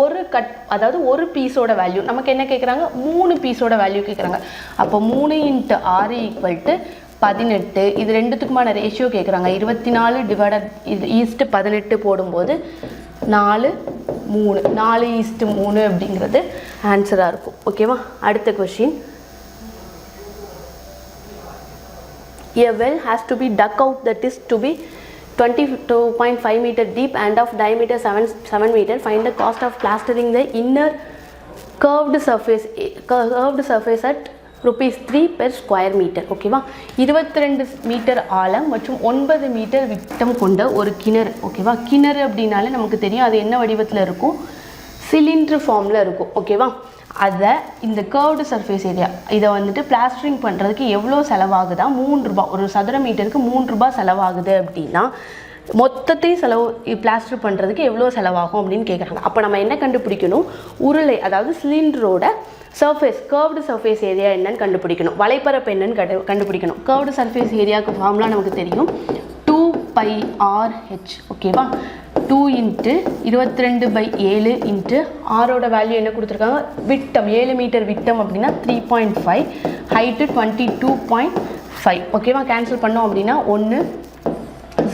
[SPEAKER 1] ஒரு அதாவது ஒரு பீஸோட வேல்யூ. நமக்கு என்ன கேட்குறாங்க, 3 பீஸோட வேல்யூ கேட்குறாங்க. அப்போ 3 இன்ட்டு 6 ஈக்குவல் டு 18. இது ரெண்டுத்துக்குமான ரேஷியோ கேட்குறாங்க. 24 டிவைடட் இது ஈஸ்ட்டு 18 போடும்போது 4:3 அப்படிங்கிறது ஆன்சராக இருக்கும். ஓகேவா, அடுத்த question. A well has to be dug out that is to be 22.5 meter deep and of diameter 7 meter. Find the cost of plastering the inner curved surface at ₹3 per square meter. ஓகேவா, 22 metre ஆழம் மற்றும் 9 metre விட்டம் கொண்ட ஒரு கிணறு. ஓகேவா, கிணறு அப்படின்னாலே நமக்கு தெரியும் அது என்ன வடிவத்தில் இருக்கும், சிலிண்டர் ஃபார்மில் இருக்கும். ஓகேவா, அதை இந்த கர்வ்டு சர்ஃபேஸ் ஏரியா இதை வந்துட்டு பிளாஸ்டரிங் பண்ணுறதுக்கு எவ்வளோ செலவாகுதா, ₹3. ஒரு சதுர மீட்டருக்கு ₹3 செலவாகுது அப்படின்னா மொத்தத்தையும் பிளாஸ்டர் பண்ணுறதுக்கு எவ்வளோ செலவாகும் அப்படின்னு கேட்குறாங்க. அப்போ நம்ம என்ன கண்டுபிடிக்கணும், உருளை அதாவது சிலிண்டரோட சர்ஃபேஸ் கர்வ்டு சர்ஃபேஸ் ஏரியா என்னன்னு கண்டுபிடிக்கணும், வலைப்பரப்பு என்னன்னு கண்டுபிடிக்கணும். கர்வ்டு சர்ஃபேஸ் ஏரியாவுக்கு ஃபார்முலா நமக்கு தெரியும், 2πRH. ஓகேவா, 2 இன்ட்டு 22/7 இன்ட்டு ஆரோட வேல்யூ என்ன கொடுத்துருக்காங்க, விட்டம் 7 மீட்டர் விட்டம் அப்படின்னா 3.5, ஹைட்டு 22.5. ஓகேவா, கேன்சல் பண்ணோம் அப்படின்னா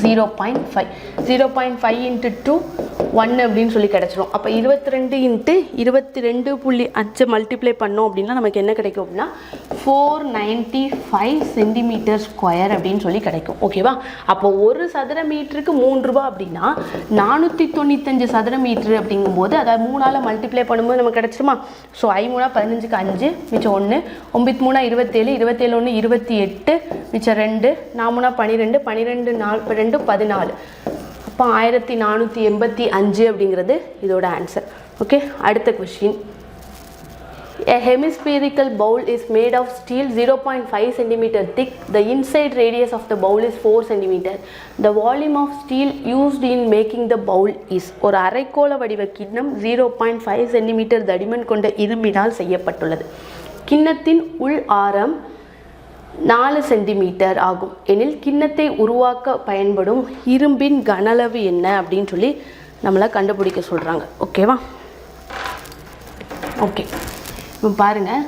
[SPEAKER 1] 0.5 0.5 இன்ட்டு 2 1 அப்படின்னு சொல்லி கிடச்சிரும். அப்போ 22 இன்ட்டு 22.5 மல்டிப்ளை பண்ணோம் அப்படின்னா நமக்கு என்ன கிடைக்கும் அப்படின்னா 495 சென்டிமீட்டர் ஸ்கொயர் அப்படின்னு சொல்லி கிடைக்கும். ஓகேவா, அப்போ ஒரு சதுர மீட்டருக்கு ₹3 அப்படின்னா 495 சதுர மீட்டர் அப்படிங்கும்போது அதாவது 3ஆல் மல்டிப்ளை பண்ணும்போது நமக்கு கிடச்சிருமா. ஸோ 5×3 15க்கு 5 மிச்சம் 1, 9×3 27, 27×1 28, மிச்சம் 2, 4×3 12, 12×4 14. அப்போ 1485 அப்படிங்கிறது இதோட ஆன்சர். ஓகே, அடுத்த question. A hemispherical bowl is made of steel 0.5 cm thick. The inside radius of the bowl is 4 cm. The volume of steel used in making the bowl is. ஒரு அரைக்கோள வடிவ கிண்ணம் 0.5 cm தடிமன் கொண்ட இரும்பினால் செய்யப்பட்டுள்ளது. கிண்ணத்தின் உள் ஆரம் 4 சென்டிமீட்டர் ஆகும் எனில் கிண்ணத்தை உருவாக்க பயன்படும் இரும்பின் கனளவு என்ன அப்படின்னு சொல்லி நம்மளை கண்டுபிடிக்க சொல்கிறாங்க. ஓகேவா, ஓகே, இப்போ பாருங்கள்,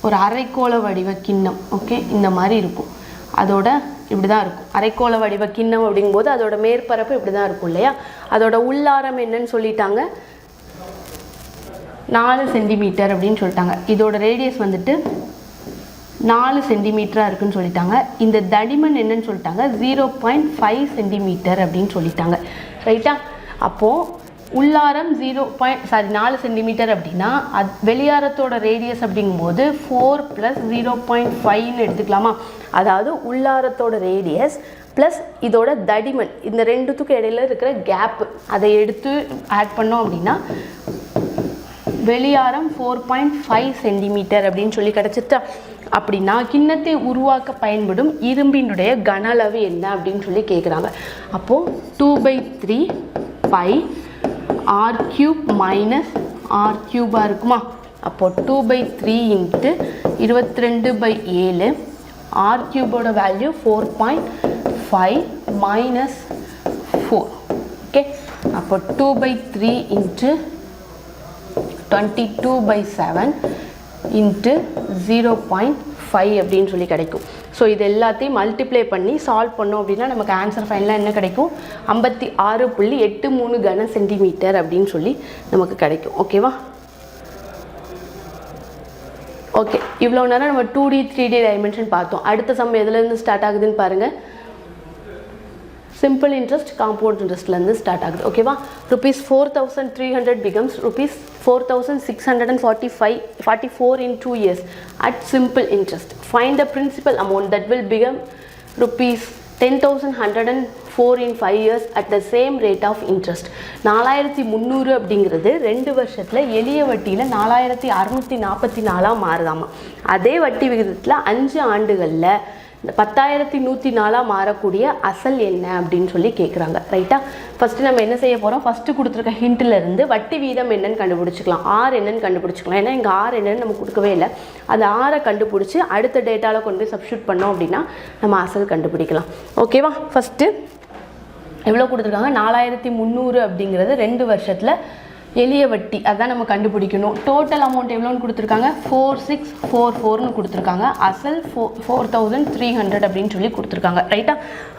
[SPEAKER 1] ஒரு அரைக்கோள வடிவ கிண்ணம். ஓகே, இந்த மாதிரி இருக்கும், அதோட இப்படி தான் இருக்கும். அரைக்கோள வடிவ கிண்ணம் அப்படிங்கும்போது அதோட மேற்பரப்பு இப்படி தான் இருக்கும் இல்லையா. அதோட உள்ளாரம் என்னன்னு சொல்லிட்டாங்க, 4 சென்டிமீட்டர் அப்படின்னு சொல்லிட்டாங்க. இதோட ரேடியஸ் வந்துட்டு 4 சென்டிமீட்டராக இருக்குன்னு சொல்லிட்டாங்க. இந்த தடிமன் என்னன்னு சொல்லிட்டாங்க, 0.5 சென்டிமீட்டர் அப்படின்னு சொல்லிட்டாங்க. ரைட்டா, அப்போது உள்ளாரம் 4 சென்டிமீட்டர் அப்படின்னா வெளியாரத்தோட ரேடியஸ் அப்படிங்கும்போது 4 + 0.5ன்னு எடுத்துக்கலாமா. அதாவது உள்ளாரத்தோட ரேடியஸ் ப்ளஸ் இதோட தடிமன், இந்த ரெண்டுத்துக்கும் இடையில இருக்கிற கேப்பு அதை எடுத்து ஆட் பண்ணோம் அப்படின்னா வெளியாரம் 4.5 சென்டிமீட்டர் அப்படின்னு சொல்லி கிடச்சிட்டா. அப்படின்னா கிண்ணத்தை உருவாக்க பயன்படும் இரும்பினுடைய கன அளவு என்ன அப்படின்னு சொல்லி கேட்குறாங்க. அப்போது 2/3 π r³ - r³ இருக்குமா. அப்போது 2/3 இன்ட்டு 22/7 r³ வேல்யூ 4.5 - 4. ஓகே, அப்போ 2/3 இன்ட்டு 22/7 இன்ட்டு 0.5 அப்படின்னு சொல்லி கிடைக்கும். ஸோ இது எல்லாத்தையும் மல்டிப்ளை பண்ணி சால்வ் பண்ணோம் அப்படின்னா நமக்கு ஆன்சர் ஃபைனலாக என்ன கிடைக்கும்? 56.83 கன சென்டிமீட்டர் அப்படின்னு சொல்லி நமக்கு கிடைக்கும். ஓகேவா? ஓகே, இவ்வளோ நேரம் நம்ம 2D 3D டைமென்ஷன் பார்த்தோம். அடுத்த சம் எதுலேருந்து ஸ்டார்ட் ஆகுதுன்னு பாருங்கள். சிம்பிள் இன்ட்ரெஸ்ட் காம்பவுண்ட் இன்ட்ரெஸ்ட்லேருந்து ஸ்டார்ட் ஆகுது. ஓகேவா? rupees 4,300 becomes rupees 4,644 in 2 years at simple interest. Find the principal amount that will become rupees 10,104 in 5 years at the same rate of interest. 4,300 அப்படிங்கிறது 2 வருஷத்தில் எளிய வட்டியில் 4,644 மாறுதாமா. அதே வட்டி விகிதத்தில் 5 ஆண்டுகளில் 10,104 மாறக்கூடிய அசல் என்ன அப்படின்னு சொல்லி கேட்குறாங்க. ரைட்டா? ஃபஸ்ட்டு நம்ம என்ன செய்ய போகிறோம்? ஃபஸ்ட்டு கொடுத்துருக்க ஹிண்ட்டிலேருந்து வட்டி வீதம் என்னன்னு கண்டுபிடிச்சிக்கலாம், ஆர் என்னன்னு கண்டுபிடிச்சிக்கலாம். ஏன்னா இங்கே ஆர் என்னன்னு நம்ம கொடுக்கவே இல்லை. அந்த ஆரை கண்டுபிடிச்சி அடுத்த டேட்டாவில் கொண்டு போய் சப்ஸ்டியூட் பண்ணோம் அப்படின்னா நம்ம அசல் கண்டுபிடிக்கலாம். ஓகேவா? ஃபஸ்ட்டு எவ்வளோ கொடுத்துருக்காங்க? 4,300 அப்படிங்கிறது 2 வருஷத்தில் எளிய வட்டி, அதான் நம்ம கண்டுபிடிக்கணும். டோட்டல் அமௌண்ட் எவ்வளோன்னு கொடுத்துருக்காங்க? 4,644ன்னு கொடுத்துருக்காங்க. அசல் 4,300 அப்படின்னு சொல்லி கொடுத்துருக்காங்க. ரைட்டா?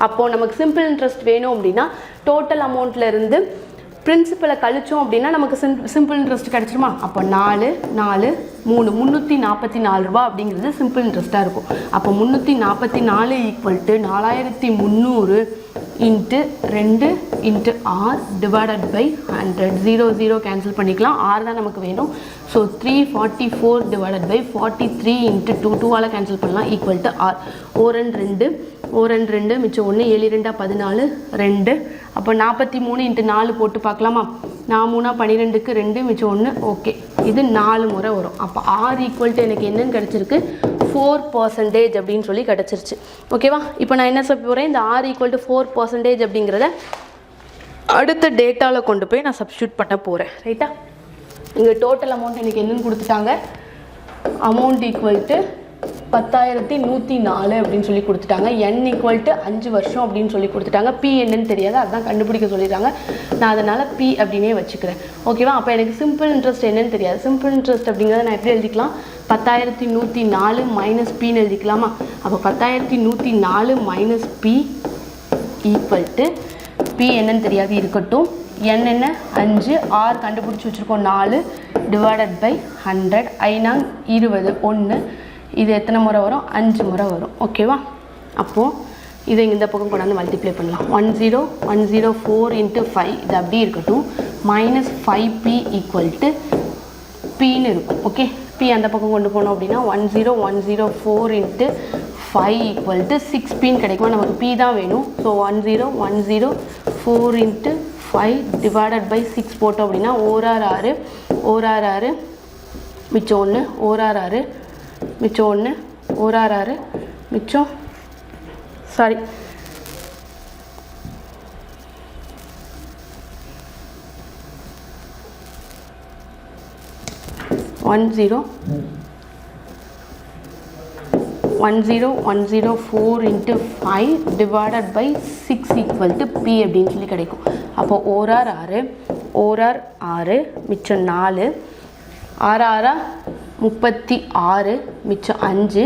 [SPEAKER 1] அப்போது நமக்கு சிம்பிள் இன்ட்ரெஸ்ட் வேணும் அப்படின்னா டோட்டல் அமௌண்ட்லேருந்து பிரின்சிபலை கழிச்சோம் அப்படின்னா நமக்கு சிம்பிள் இன்ட்ரெஸ்ட் கிடச்சிருமா? அப்போ 4 4 3 344 ரூபா அப்படிங்கிறது சிம்பிள் இன்ட்ரெஸ்ட்டாக இருக்கும். அப்போ 344 equal to 4,300 into 2 into R divided by 100. 0 0 cancel பண்ணிக்கலாம். ஆர் தான் நமக்கு வேணும். ஸோ 344 டிவைடட் பை 43 இன்ட்டு 2 2ஆல் கேன்சல் பண்ணலாம் ஈக்குவல் டு ஆர். ஓரன் 2 மிச்சம் 1 7 2 14 2. அப்போ 43 இன்ட்டு 4 போட்டு பார்க்கலாமா? 4 3 12க்கு 2 மிச்சம் 1. ஓகே, இது 4 முறை வரும். அப்போ ஆர் ஈக்குவல் டு எனக்கு என்னன்னு கிடச்சிருக்கு? 4% அப்படின்னு சொல்லி கிடச்சிருச்சு. ஓகேவா? இப்போ நான் என்ன சொல்ல போகிறேன்? இந்த ஆர் ஈக்குவல் டு 4% அப்படிங்கிறத அடுத்த டேட்டாவில் கொண்டு போய் நான் சப்ஸ்டியூட் பண்ண போகிறேன். ரைட்டா? இங்கே டோட்டல் அமௌண்ட் எனக்கு என்னென்னு கொடுத்துட்டாங்க? அமௌண்ட் ஈக்குவல் டு 10,104 அப்படின்னு சொல்லி கொடுத்துட்டாங்க. என் ஈக்குவல் டு 5 வருஷம் அப்படின்னு சொல்லி கொடுத்துட்டாங்க. பி என்னன்னு தெரியாது, அதுதான் கண்டுபிடிக்க சொல்லிடுறாங்க. நான் அதனால் பி அப்படின்னே வச்சுக்கிறேன். ஓகேவா? அப்போ எனக்கு சிம்பிள் இன்ட்ரெஸ்ட் என்னன்னு தெரியாது. சிம்பிள் இன்ட்ரெஸ்ட் அப்படிங்கிறத நான் எப்படி எழுதிக்கலாம்? 10,104 மைனஸ் பின்னு எழுதிக்கலாமா? அப்போ 10,104 minus P equal to P என்னன்னு தெரியாது, இருக்கட்டும். என் என்ன? 5. ஆர் கண்டுபிடிச்சி வச்சுருக்கோம் 4 டிவைடட் பை 100. 5 20 1. இது எத்தனை முறை வரும்? 5 முறை வரும். ஓகேவா? அப்போது இதை இந்த பக்கம் கொண்டாந்து மல்டிப்ளை பண்ணலாம். 10104 இன்ட்டு 5 இது அப்படியே இருக்கட்டும். மைனஸ் 5p ஈக்குவல் டு பின்னு இருக்கும். ஓகே, பி அந்த பக்கம் கொண்டு போனோம் அப்படின்னா 10104 இன்ட்டு 5 ஈக்குவல் டு 6pன்னு கிடைக்குமா? நமக்கு பி தான் வேணும். ஸோ 10104 இன்ட்டு 5 டிவைடட் பை 6 போட்டோம் அப்படின்னா ஓரார் 6 மிச்சம் 1 ஓரார் 6 மிச்சம் 1 ஓரார் 6 மிச்சம் 10104 into 5 divided by 6 equal to P அப்படின்னு சொல்லி கிடைக்கும். அப்போ ஓரார் 6 மிச்சம் 4 6 36 மிச்சம் 5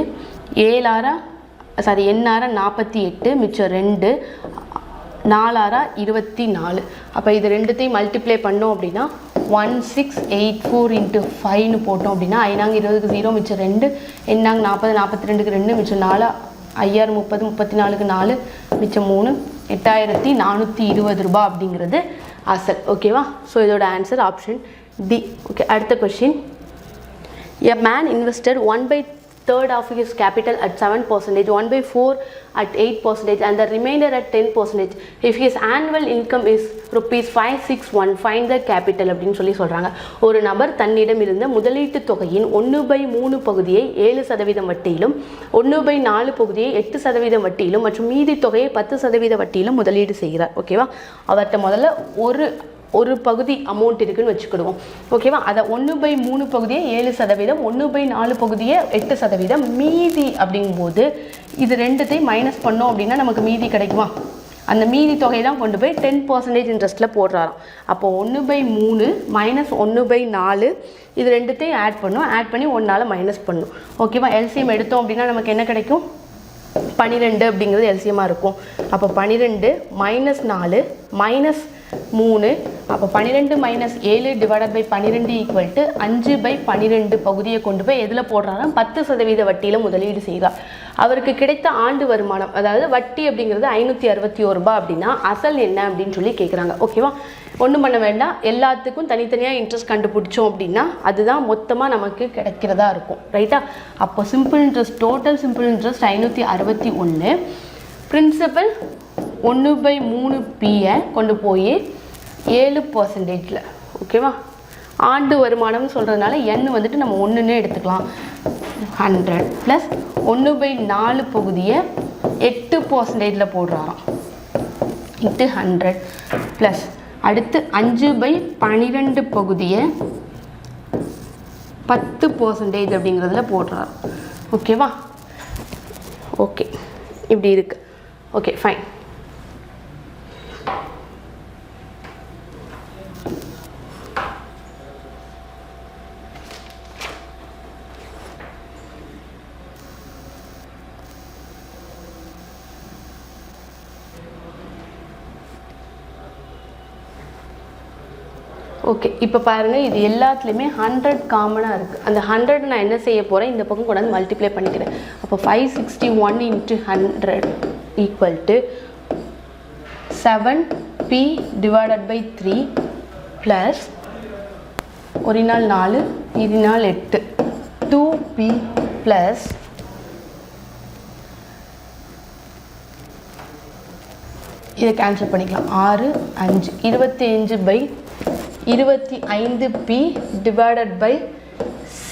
[SPEAKER 1] 7 எண்ணார 48 மிச்சம் 2 4 24. அப்போ இது ரெண்டுத்தையும் மல்டிப்ளை பண்ணோம் அப்படின்னா 1684 இன்ட்டு 5ன்னு போட்டோம் அப்படின்னா 5 20க்கு 0 மிச்சம் 2 எண்ணாங்க 40 42க்கு 2 மிச்சம் 4 5 30 34க்கு 4 மிச்சம் 3 8420 ரூபாய் அப்படிங்கிறது அசல். ஓகேவா? ஸோ இதோட ஆன்சர் ஆப்ஷன் டி. ஓகே, அடுத்த question. A man invested 1/3 of his capital at 7%, 1/4 at 8%, and the remainder at 10%. If his annual income is ₹561, find the capital அப்படின்னு சொல்லி சொல்கிறாங்க. ஒரு நபர் தன்னிடம் இருந்த முதலீட்டு தொகையின் 1/3 பகுதியை 7% வட்டியிலும் 1/4 பகுதியை 8% வட்டியிலும் மற்றும் மீதி தொகையை 10% வட்டியிலும் முதலீடு செய்கிறார். ஓகேவா? அவர்கிட்ட முதல்ல ஒரு பகுதி அமௌண்ட் இருக்குன்னு வச்சுக்கிடுவோம். ஓகேவா? அதை 1/3 பகுதியை 7%, 1/4 பகுதியை 8%, மீதி அப்படிங்கும்போது இது ரெண்டுத்தையும் மைனஸ் பண்ணோம் அப்படின்னா நமக்கு மீதி கிடைக்குமா? அந்த மீதி தொகை தான் கொண்டு போய் 10% இன்ட்ரெஸ்ட்டில் போடுறாராம். அப்போ 1/3 மைனஸ் 1/4 இது ரெண்டுத்தையும் ஆட் பண்ணும். ஆட் பண்ணி 1ஆல் மைனஸ் பண்ணும். ஓகேவா? எல்சிஎம் எடுத்தோம் அப்படின்னா நமக்கு என்ன கிடைக்கும்? 12 அப்படிங்கிறது எல்சிஎம்மாக இருக்கும். அப்போ 12 மைனஸ் 4 மைனஸ் 3. அப்போ 12 minus 7 divided by 12 equal to 5/12 பகுதியை கொண்டு போய் எதில் போடுறாரா? 10% வட்டியில் முதலீடு செய்கிறார். அவருக்கு கிடைத்த ஆண்டு வருமானம், அதாவது வட்டி அப்படிங்கிறது 561 ரூபாய் அப்படின்னா அசல் என்ன அப்படின்னு சொல்லி கேட்குறாங்க. ஓகேவா? ஒன்றும் பண்ண வேண்டாம், எல்லாத்துக்கும் தனித்தனியாக இன்ட்ரெஸ்ட் கண்டுபிடிச்சோம் அப்படின்னா அதுதான் மொத்தமாக நமக்கு கிடைக்கிறதா இருக்கும். ரைட்டா? அப்போ simple interest, total simple interest 561, principal 1/3 பியை கொண்டு போய் 7%. ஓகேவா? ஆண்டு வருமானம்னு சொல்கிறதுனால n வந்துட்டு நம்ம 1ன்னு எடுத்துக்கலாம். 100 ப்ளஸ் 1/4 பகுதியை 8% போடுறாராம் இன்ட்டு 100 ப்ளஸ் அடுத்து 5/12 பகுதியை 10% அப்படிங்கிறதுல போடுறாராம். ஓகேவா? ஓகே, இப்படி இருக்கு. Okay, fine. ஓகே, இப்போ பாருங்கள், இது எல்லாத்துலேயுமே 100 காமனாக இருக்குது. அந்த 100 நான் என்ன செய்ய போகிறேன்? இந்த பக்கம் கொண்டாந்து மல்டிப்ளை பண்ணிக்கிறேன். அப்போ 561 × 100 equal to 7p divided by 3 plus ஒரு நாள் 4, இது நாள் 8, 2p ப்ளஸ் இதை கேன்சல் பண்ணிக்கலாம். 6, 5, 25/25p டிவைடட் பை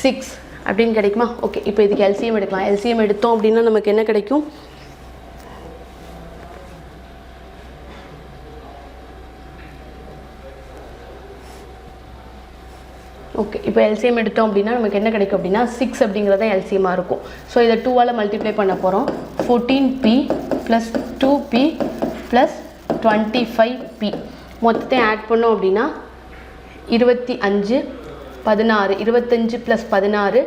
[SPEAKER 1] 6 அப்படின்னு கிடைக்குமா? ஓகே, இப்போ இதுக்கு எல்சிஎம் எடுக்கலாம். எல்சிஎம் எடுத்தோம் அப்படின்னா நமக்கு என்ன கிடைக்கும்? ஓகே, இப்போ எல்சிஎம் எடுத்தோம் அப்படின்னா நமக்கு என்ன கிடைக்கும் அப்படின்னா 6 அப்படிங்கிறத எல்சிஎம்மாக இருக்கும். ஸோ இதை 2ஆல் மல்டிப்ளை பண்ண போகிறோம். 14p plus 2p plus 25p மொத்தத்தை ஆட் பண்ணோம் அப்படின்னா 25, 16, 25 ப்ளஸ் 16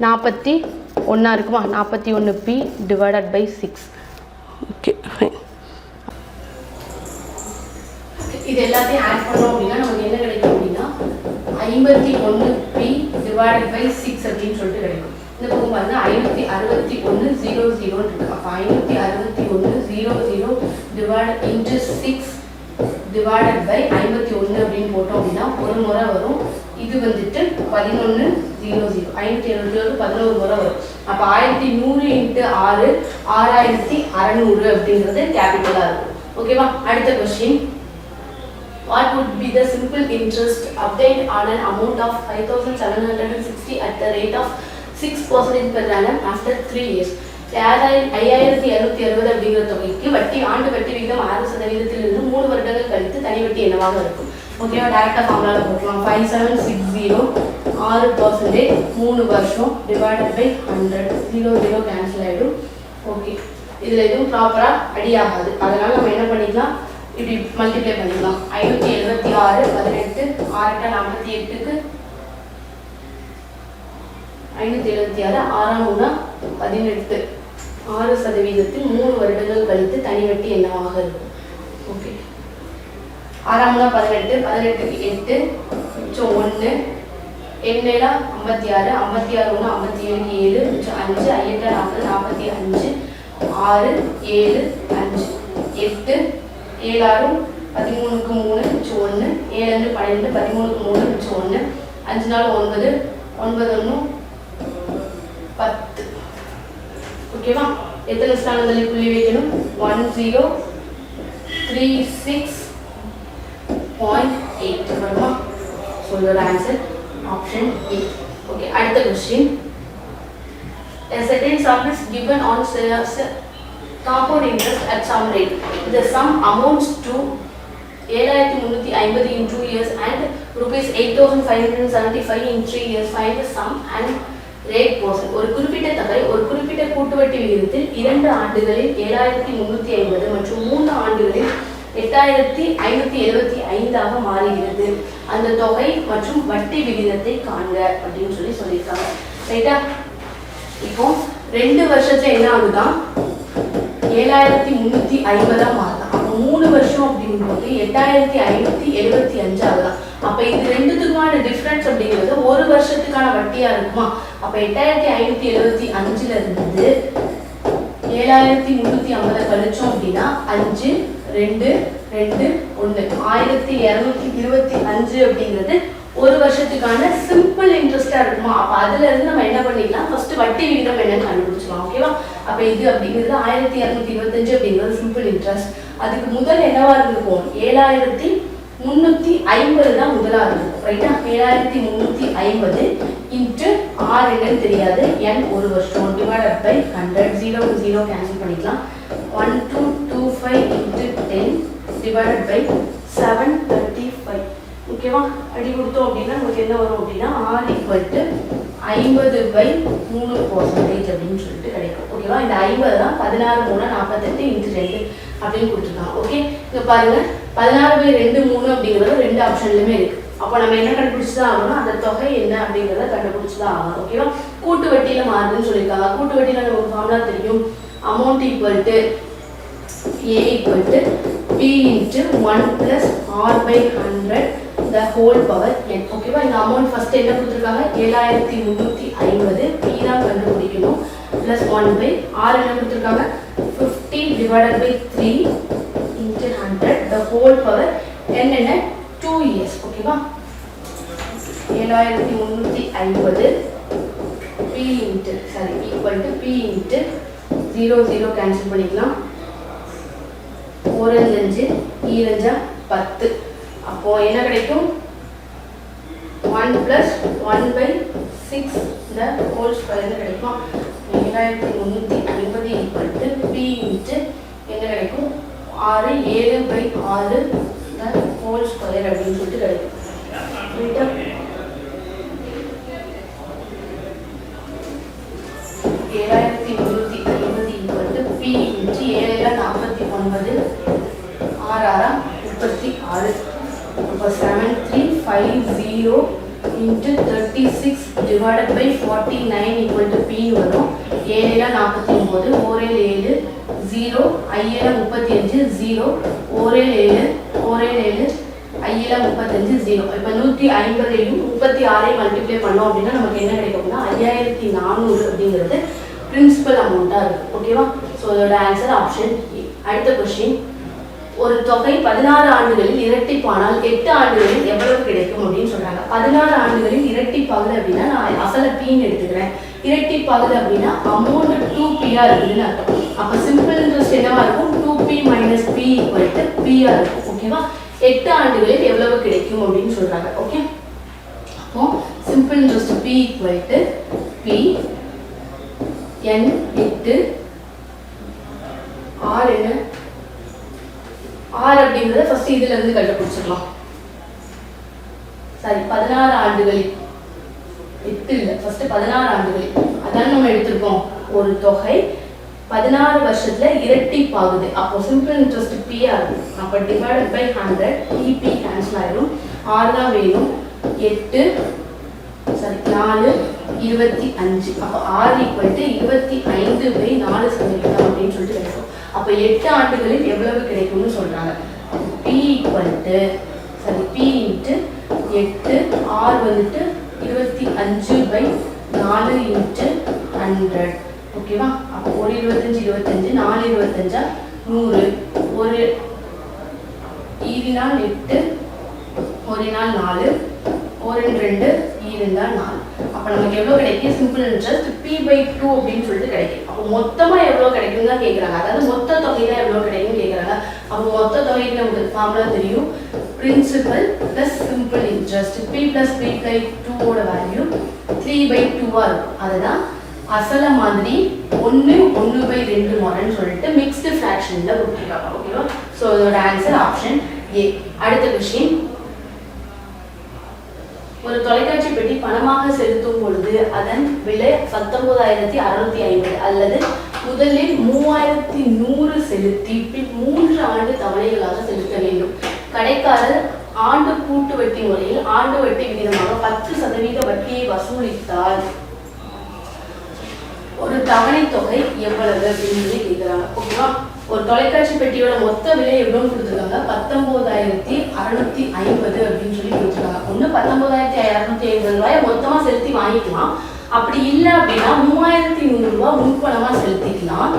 [SPEAKER 1] 41 இருக்குமா? 41p divided by 6. ஓகே, இது எல்லாத்தையும் ஆட் பண்ணோம் அப்படின்னா நமக்கு என்ன கிடைக்கும் அப்படின்னா 51p டிவைடட் பை 6 அப்படின்னு சொல்லிட்டு கிடைக்கும். இந்த பக்கம் பாருங்க 561 00 இருக்கு. அப்போ 561 00 டிவைட் இன்ட்டு 6 டிவைடட் பை 51 அப்படின்னு போட்டோம் அப்படின்னா ஒரு முறை வரும். இது வந்துட்டு 1100, 571 11 முறை வரும். அப்போ 1100 × 6 6600 அப்படிங்கிறது கேபிட்டலாக இருக்கும். ஓகேவா? அடுத்த question, what would be the simple interest obtained on an amount of 5760 at the rate of 6% per annum after 3 years? 5260 அப்படிங்கிற தொகைக்கு வட்டி, ஆண்டு வட்டி விகிதம் 6%இலிருந்து 3 வருடங்கள் கழித்து தனி வட்டி என்னவாக இருக்கும்? ஓகேவா? டேரக்டாக ஃபார்முலாவில் போட்டுக்கலாம். 5760 6% 3 வருஷம் டிவைடட் பை 100, 00 கேன்சல் ஆகிடும். ஓகே, இதில் எதுவும் ப்ராப்பராக அடி ஆகாது. அதனால் நம்ம என்ன பண்ணிக்கலாம்? இப்படி மல்டிப்ளை பண்ணிக்கலாம். 576 18 6 48க்கு 576 6 3 18 6%, 3 வருடங்கள் கழித்து தனி வட்டி என்னவாக இருக்கும்? ஓகே, 6 18 18க்கு 8 மிச்சம் 1 எண்ணெயில 56 56 1 57க்கு 7 மிச்சம் 5 5 40 45 6 7 5 8 7 13க்கு 3 மிச்சம் 1 7 12 13க்கு 3 மிச்சம் 1 5 4 9 9 10. ஓகேவா? எத்தனை ஸ்தானங்களில் புள்ளி வைக்கணும்? 1036.8 வருமா? சொல்லுற ஆன்சர் ஆப்ஷன் ஏ. ஓகே, அடுத்த question, a certain sum is given on compound interest at some rate. The sum amounts to 7350 in 2 years and rupees 8575 in 3 years. Find the sum and rate portion ஒரு குறிப்பிட்ட தொகை ஒரு குறிப்பிட்ட கூட்டுவட்டி விகிதத்தில் 2 ஆண்டுகளில் 7350 மற்றும் 3 ஆண்டுகளில் 8575 மாறுகிறது. அந்த தொகை மற்றும் வட்டி விகிதத்தை காண்க அப்படின்னு சொல்லியிருக்காங்க. ரைட்டா? இப்போ 2 வருஷத்துல என்ன ஆகுதான் 7350 மாறுதான். அப்போ 3 வருஷம் அப்படிங்கும்போது 8575 ஆகுதான். அப்ப இது ரெண்டுத்துக்குமான டிஃபரன்ஸ் அப்படிங்கிறது ஒரு வருஷத்துக்கான வட்டியா இருக்குமா? அப்ப 8575ல இருந்து 7350 கழிச்சோம் அப்படின்னா 5 2 2 1 1225 அப்படிங்கிறது ஒரு வருஷத்துக்கான சிம்பிள் இன்ட்ரெஸ்டா இருக்குமா? அப்ப அதுல இருந்து நம்ம என்ன பண்ணிக்கலாம், ஃபர்ஸ்ட் வட்டி விகிதம் என்னன்னு கண்டுபிடிச்சலாம். ஓகேவா? அப்ப இது அப்படிங்கிறது 1225 அப்படிங்கிறது சிம்பிள் இன்ட்ரெஸ்ட். அதுக்கு முதல் என்னவா இருந்திருக்கும் 7350 தான் முதலா இருந்திருக்கும். ரைட்டா? 7350 இன்ட்டு ஆர் என்னன்னு தெரியாது, n ஒரு வருஷம் டிவைடட் பை 100 0 0 கேன்சல் பண்ணிக்கலாம். 1225 இன்ட்டு 10 டிவைடட் பை 735. ஓகேவா? அடி கொடுத்தோம் அப்படின்னா நமக்கு என்ன வரும் அப்படின்னா ஆர் ஈக்குவல் டு 50/3% அப்படின்னு சொல்லிட்டு கிடைக்கும். ஓகேவா? இந்த 50 தான் 16 3 48 இன்ட்டு 2 அப்படின்னு கொடுத்துருக்காங்க. ஓகே, இங்க பாருங்க 16/2 3 அப்படிங்கிறது 2 ஆப்ஷன்லையுமே இருக்கு. அப்போ நம்ம என்ன கண்டுபிடிச்சுதான் ஆகணும், அந்த தொகை என்ன அப்படிங்கிறத கண்டுபிடிச்சுதான் ஆகணும். ஓகேவா? கூட்டு வட்டியில மாறுதுன்னு சொல்லியிருக்காங்க. கூட்டு வட்டியில நமக்கு ஃபார்முலா தெரியும். Amount equal to A equal to P into 1 plus R by 100 the whole power n. ஓகேவா? இந்த அமௌண்ட் ஃபர்ஸ்ட் என்ன கொடுத்துருக்காங்க 7350 P தான் கண்டுபிடிக்கணும் plus 1 by R என்ன கொடுத்துருக்காங்க 50 divided by 3 into 100 the whole power n என்ன 2 years. ஓகேவா? 7350 P into equal to P into 0 0 cancel பண்ணிக்கலாம். 4 5 2 10. அப்போ என்ன கிடைக்கும் 1 plus 1 by 6 the whole square கிடைக்கும். 7350 equal to P into என்ன கிடைக்கும் 6 7/6 the whole square அப்படின்னு சொல்லிட்டு கிடைக்கும். ரைட்டா? 7350 equal to P into 7 49 6 36. அப்போ 7350 into 36 divided by 49 equal to P வரும். 7 49 4 7 0 5 35 0 1 7 1 7 5 35 0. இப்போ 150ஐயும் 36ஐயும் மல்டிப்ளை பண்ணோம் அப்படின்னா நமக்கு என்ன கிடைக்கும்னா 5400 அப்படிங்கிறது பிரின்சிபல் அமௌண்ட்டாக இருக்கும். ஓகேவா? ஸோ அதோட ஆன்சர் ஆப்ஷன் ஏ. அடுத்த கொஸ்டின், ஒரு தொகை 16 ஆண்டுகளில் இரட்டிப்பானால் 8 ஆண்டுகளில் எவ்வளவு கிடைக்கும் அப்படின்னு சொல்றாங்க. 16 ஆண்டுகளில் இரட்டிப்பாகுது அப்படின்னா நான் அசல பீன்னு எடுத்துக்கிறேன். இரட்டிப்பாகுது அப்படின்னா அமௌண்ட் 2P-ஆ இருக்குதுன்னு அர்த்தம். அப்போ சிம்பிள் இன்ட்ரெஸ்ட் என்னவா இருக்கும் 2P minus P equal to P-ஆ இருக்கும். ஓகேவா? 8 ஆண்டுகளில் எவ்வளவு கிடைக்கும் அப்படின்னு சொல்றாங்க. ஓகே, அப்போ simple interest P equal to P n 8 R என்ன R அப்படிங்கறத ஃபர்ஸ்ட் இதுல இருந்து கண்டுபிடிச்சிடலாம். சரி, 16 ஆண்டுகளில் 8 இல்ல, ஃபர்ஸ்ட் 16 ஆண்டுகளில் அதான் நம்ம எடுத்துருக்கோம். ஒரு தொகை 16 வருஷத்துல இரட்டிப்பாகுது. அப்போ சிம்பிள் இன்ட்ரெஸ்ட் P ஆகும். அப்போ டிவைடட் பை 100 EP கேன்சல் ஆயிடும். R தான் வேணும். 8 4 25. அப்போ R ஈக்குவல் டு 25/4 சதவீதம் அப்படின்னு சொல்லிட்டு கிடைக்கும். அப்போ 8 ஆண்டுகளில் எவ்வளவு கிடைக்கும்னு சொல்றாங்க. P equal to P into 8 R வந்துட்டு 25/4 இன்ட்டு 100. ஓகேவா? அப்போ 1 25 25 4 25 100 ஒரு ஈவினால் 8 ஒரு நாள் 4 ஒரு 2 ஈவினால் 4. அப்போ நமக்கு எவ்வளோ கிடைக்கும் சிம்பிள் இன்ட்ரெஸ்ட் P/2 அப்படின்னு சொல்லிட்டு கிடைக்கும். அப்போ மொத்தமாக எவ்வளோ கிடைக்கும் தான் கேட்குறாங்க. அதாவது மொத்த தொகை தான் எவ்வளோ கிடைக்கும் கேட்குறாங்க. அப்போ மொத்த தொகைக்கு நமக்கு ஃபார்முலா தெரியும். Principal plus simple interest P + P/2ஓட வேல்யூ 3/2ஆக இருக்கும். அதுதான் அசல மாதிரி 1 1/2 மாடல்னு சொல்லிட்டு மிக்ஸ்டு ஃப்ராக்ஷனில் கொடுத்துருக்காங்க. ஓகேவா? ஸோ இதோட ஆன்சர் ஆப்ஷன் ஏ. அடுத்த கொஸ்டின், ஒரு தொலைக்காட்சி பெட்டி பணமாக செலுத்தும் பொழுது அதன் விலை 19,650 அல்லது முதலில் 3,100 செலுத்தி பின் 3 ஆண்டு தவணைகளாக செலுத்த வேண்டும். கடைக்காரர் ஆண்டு கூட்டு வட்டி முறையில் ஆண்டு வட்டி விகிதமாக 10% வட்டியை வசூலித்தால் ஒரு தவணை தொகை எவ்வளவு அப்படின்னு சொல்லி கேட்கிறாங்க. ஓகேவா? ஒரு தொலைக்காட்சி பெட்டியோட மொத்த விலை எவ்வளோன்னு கொடுத்துருக்காங்க, 19,650 அப்படின்னு சொல்லி கொடுத்துருக்காங்க. ஒன்று 19,650 ரூபாயை மொத்தமாக செலுத்தி வாங்கிக்கலாம். அப்படி இல்லை அப்படின்னா 3,100 ரூபாய் முன்பணமாக செலுத்திக்கலாம்.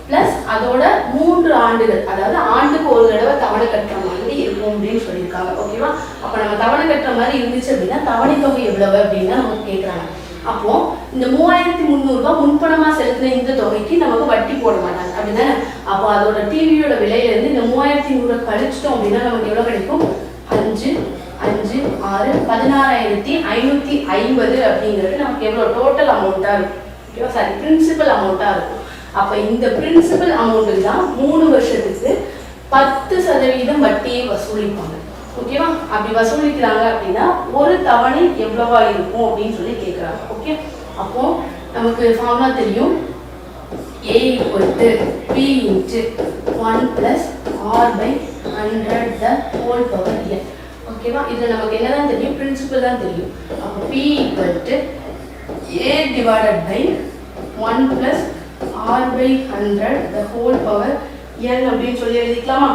[SPEAKER 1] ப்ளஸ் அதோட 3 ஆண்டுகள், அதாவது ஆண்டுக்கு ஒரு தடவை தவணை கட்டுற மாதிரி இருக்கும் அப்படின்னு சொல்லியிருக்காங்க. ஓகேவா? அப்போ நம்ம தவணை கட்டுற மாதிரி இருந்துச்சு அப்படின்னா தவணை தொகை எவ்வளவு அப்படின்னு நமக்கு கேட்குறாங்க. அப்போ இந்த 3,300 ரூபாய் முன்பணமாக செலுத்தின இந்த தொகைக்கு நமக்கு வட்டி போட மாட்டாங்க அப்படின்னா, அப்போ அதோட டிவியோட விலையிலேருந்து இந்த 3,100 கழிச்சிட்டோம் அப்படின்னா நமக்கு எவ்வளோ கிடைக்கும்? 5, 5, 6, 16,550 அப்படிங்கிறது நமக்கு எவ்வளோ டோட்டல் அமௌண்ட்டாக இருக்கும். ஓகேவா? சாரி, பிரின்சிபல் அமௌண்ட்டாக இருக்கும். அப்போ இந்த பிரின்சிபல் அமௌண்ட்டுக்கு தான் 3 வருஷத்துக்கு 10% வட்டியை வசூலிப்பாங்க. ஓகேவா? அப்படி வசூலிக்கிறாங்க அப்படின்னா ஒரு தவணை எவ்வளவா இருக்கும் அப்படின்னு சொல்லி கேட்குறாங்க. ஓகே, அப்போ நமக்கு ஃபார்முலா தெரியும். A = P × 1 + R/100 the whole power n. ஓகேவா? இதில் நமக்கு என்னதான் தெரியும்? பிரின்சிபல் தான் தெரியும். அப்போ P = A / 1 + R/100 the whole power n அப்படின்னு சொல்லி எழுதிக்கலாமா?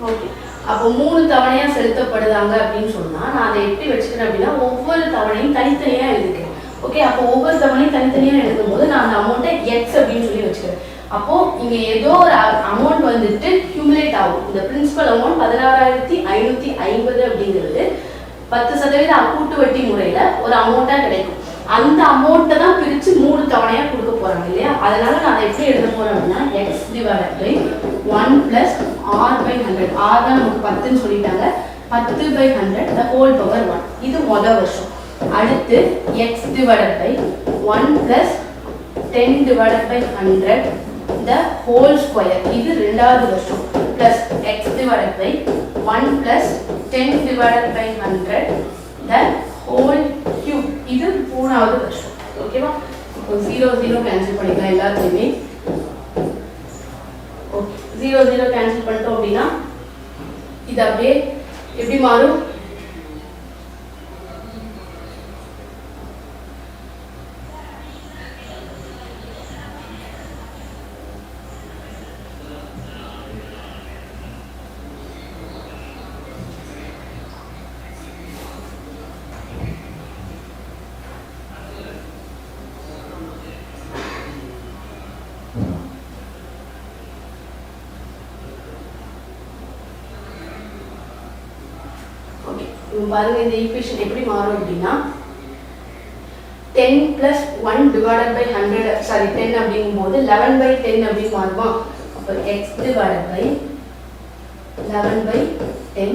[SPEAKER 1] ஓகே, அப்போ 3 தவணையாக செலுத்தப்படுதாங்க அப்படின்னு சொன்னால் நான் அதை எப்படி வச்சுக்கிறேன் அப்படின்னா ஒவ்வொரு தவணையும் தனித்தனியாக எழுதிக்கிறேன். ஓகே, அப்போ ஒவ்வொரு தவணையும் தனித்தனியாக எழுதும்போது நான் அந்த அமௌண்ட்டை எக்ஸ் அப்படின்னு சொல்லி வச்சுக்கிறேன். அப்போது இங்கே ஏதோ ஒரு அமௌண்ட் வந்துட்டு ஹியூமுலேட் ஆகும். இந்த பிரின்சிபல் அமௌண்ட் 16,550 அப்படிங்கிறது 10% கூட்டு வட்டி முறையில் ஒரு அமௌண்ட்டாக கிடைக்கும். அந்த அமௌண்ட்டை தான் பிரித்து 3 தவணையாக கொடுக்க போகிறாங்க இல்லையா? அதனால நான் அதை எப்படி எழுத போகிறேன் அப்படின்னா x / 1 + R/100. R தான் நமக்கு 10ன்னு சொல்லிட்டாங்க. 10/100 the whole power 1. இது முதல் வருஷம். அடுத்து x / 1 + 10/100 the whole square. இது ரெண்டாவது வருஷம். Plus x / 1 + 10/100 the whole cube. இது மூணாவது வருஷம். ஓகேவா? இப்போ 0 0 கேன்சல் பண்ணிக்கலாம் எல்லாத்தையுமே. ஓகே, 0 0 கேன்சல் பண்ணிட்டோம் அப்படின்னா இது அப்படியே எப்படி மாறும்? பாருங்க, இந்த ஈக்குவேஷன் எப்படி மாறும் அப்படின்னா 10 + 1 / 100, சாரி 10 அப்படிங்கும்போது 11/10 அப்படின்னு மாறுமா? அப்போ x / 11/10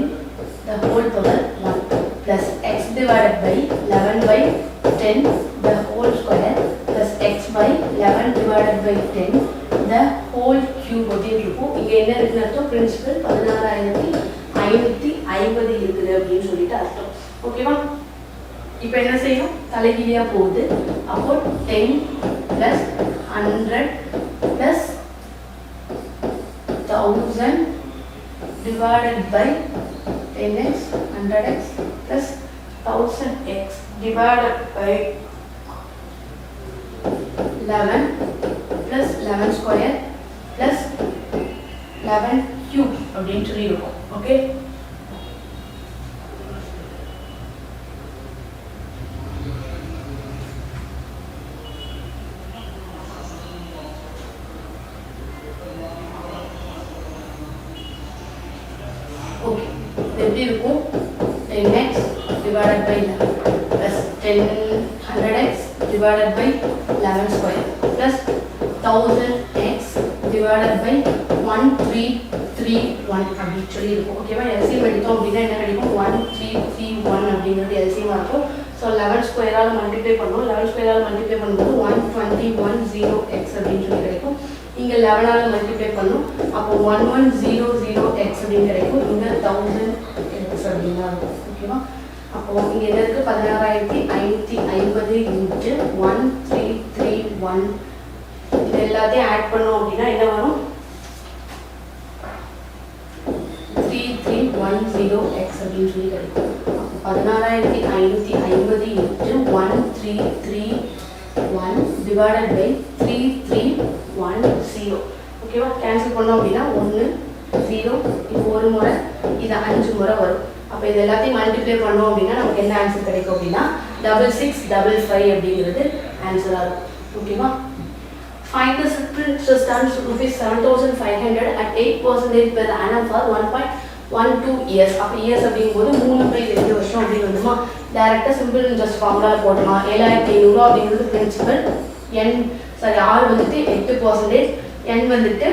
[SPEAKER 1] the whole power 1 plus x / 11/10 the whole square plus x / 11/10 the whole cube அப்படின்னு இருக்கும். இங்கே என்ன இருக்குன்னு அர்த்தம்? பிரின்சிபல் 16,550 இருக்குது அப்படின்னு சொல்லிட்டு அர்த்தம். ஓகேவா? இப்போ என்ன செய்யும்? தலைகீழியாக போகுது. அப்போ 10 + 100 + 1000 divided by 10x 100x plus 1000x divided by 11 plus 11 square plus 11 cube அப்படின்னு சொல்லி இருக்கும். ஓகே, எப்படி இருக்கும்? 10x divided by 11 plus 100x divided by 11 square plus 1000x divided by 1331 அப்படின்னு சொல்லி இருக்கும். ஓகேவா? எல்சிஎம் எடுத்தோம் அப்படின்னா என்ன கிடைக்கும்? 1331 அப்படிங்கிறது எல்சிஎம் இருக்கும். ஸோ 11 ஸ்கொயரால் மல்டிப்ளை பண்ணுவோம். 11 ஸ்கொயரால் மல்டிப்ளை பண்ணும்போது 12110x அப்படின்னு சொல்லி கிடைக்கும். இங்கே 11ஆல் மல்டிப்ளை பண்ணும். அப்போ 1100x அப்படின்னு கிடைக்கும். இங்கே 1000x அப்படின்னா இருக்கும். ஓகேவா? அப்போது இங்கே என்ன இருக்குது 16,550 இன்ட்டு 1331. இது எல்லாத்தையும் ஆட் பண்ணோம் அப்படின்னா என்ன வரும் 3310x அப்படின்னு சொல்லி கிடைக்கும். 16,550 இன்ட்டு 1331 டிவைடட் பை 3310. ஓகேவா? கேன்சல் பண்ணோம் அப்படின்னா 1 0 இது ஒரு முறை, இது 5 முறை வரும். அப்போ இது எல்லாத்தையும் மல்டிப்ளை பண்ணோம் அப்படின்னா நமக்கு என்ன ஆன்சர் கிடைக்கும் அப்படின்னா 6655 அப்படிங்கிறது ஆன்சராக இருக்கும். ஓகேவா? Find the simple interest on rupees 7,500 at 8% per annum for 1.12 years. அப்போ இயர்ஸ் அப்படிங்கும்போது 3/2 வருஷம் அப்படின்னு வந்துமா டைரெக்டாக சிம்பிள் இன்ட்ரெஸ்ட் ஃபார்முலா போட்டோம். 7,500 அப்படிங்கிறது பிரின்சிபல், R வந்துட்டு 8%, N வந்துட்டு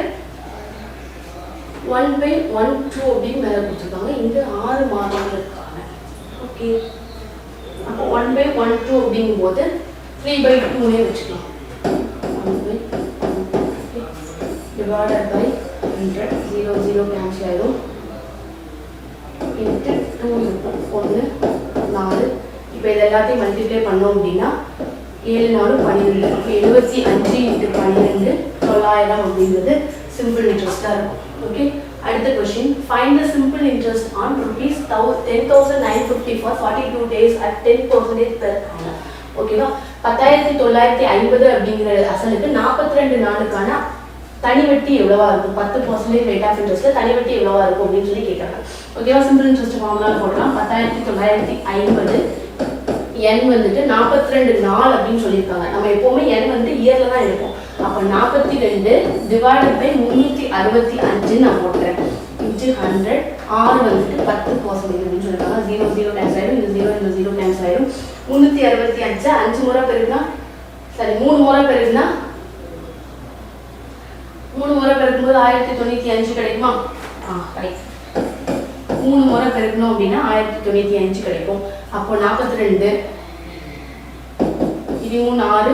[SPEAKER 1] 1/12 அப்படின்னு மேலே கொடுத்துருக்காங்க. இங்கே 6 மாதங்களுக்கான. ஓகே, அப்போ 1/12 அப்படிங்கும்போது 3/2 வச்சுக்கலாம். 1/12 divided by 100, 0 0 கேன்சல் ஆயிடும். இன்ட்டு 2 இருக்கும், 1 4. இப்போ இது எல்லாத்தையும் மல்டிப்ளை பண்ணோம் அப்படின்னா 7 4 12. அப்போ 75 இன்ட்டு 12 9,000 அப்படிங்கிறது சிம்பிள் இன்ட்ரெஸ்டாக இருக்கும். ஓகே, அடுத்த question. Find the simple interest on rupees 10,950 for 42 days at 10% per annum. ஓகேவா? 10,950 அப்படிங்கிற அசலுக்கு 42 நாளுக்கான தனி வட்டி எவ்வளவா இருக்கும்? 10% ரேட் ஆஃப் இன்ட்ரெஸ்ட்ல தனி வட்டி எவ்வளவா இருக்கும் அப்படின்னு சொல்லி கேட்கறாங்க. ஓகேவா? சிம்பிள் இன்ட்ரெஸ்ட் ஃபார்முலா போடலாம். 10,950 n வந்துட்டு 42 நாள் அப்படின்னு சொல்லியிருக்காங்க. நம்ம எப்பவுமே n வந்து இயர்ல தான் எடுப்போம். அப்போ 42 டிவைடட் பை 365 நான் போட்டுறேன். இன்ட்டு 100, R வந்துட்டு 10% அப்படின்னு சொல்லியிருக்காங்க. 0 0 கேன்சல் ஆயிடும், இந்த 0 இந்த 0 கேன்சல் ஆயிடும். 365 5 முறை பெருக்குனா, சரி 3 முறை பெருக்குனா 3 முறை பெருக்கும்போது 1095 கிடைக்குமா? கிடைக்கும். 3 முறை பெருக்கணும் அப்படின்னா 1095 கிடைக்கும். அப்போ 42 இது 3 6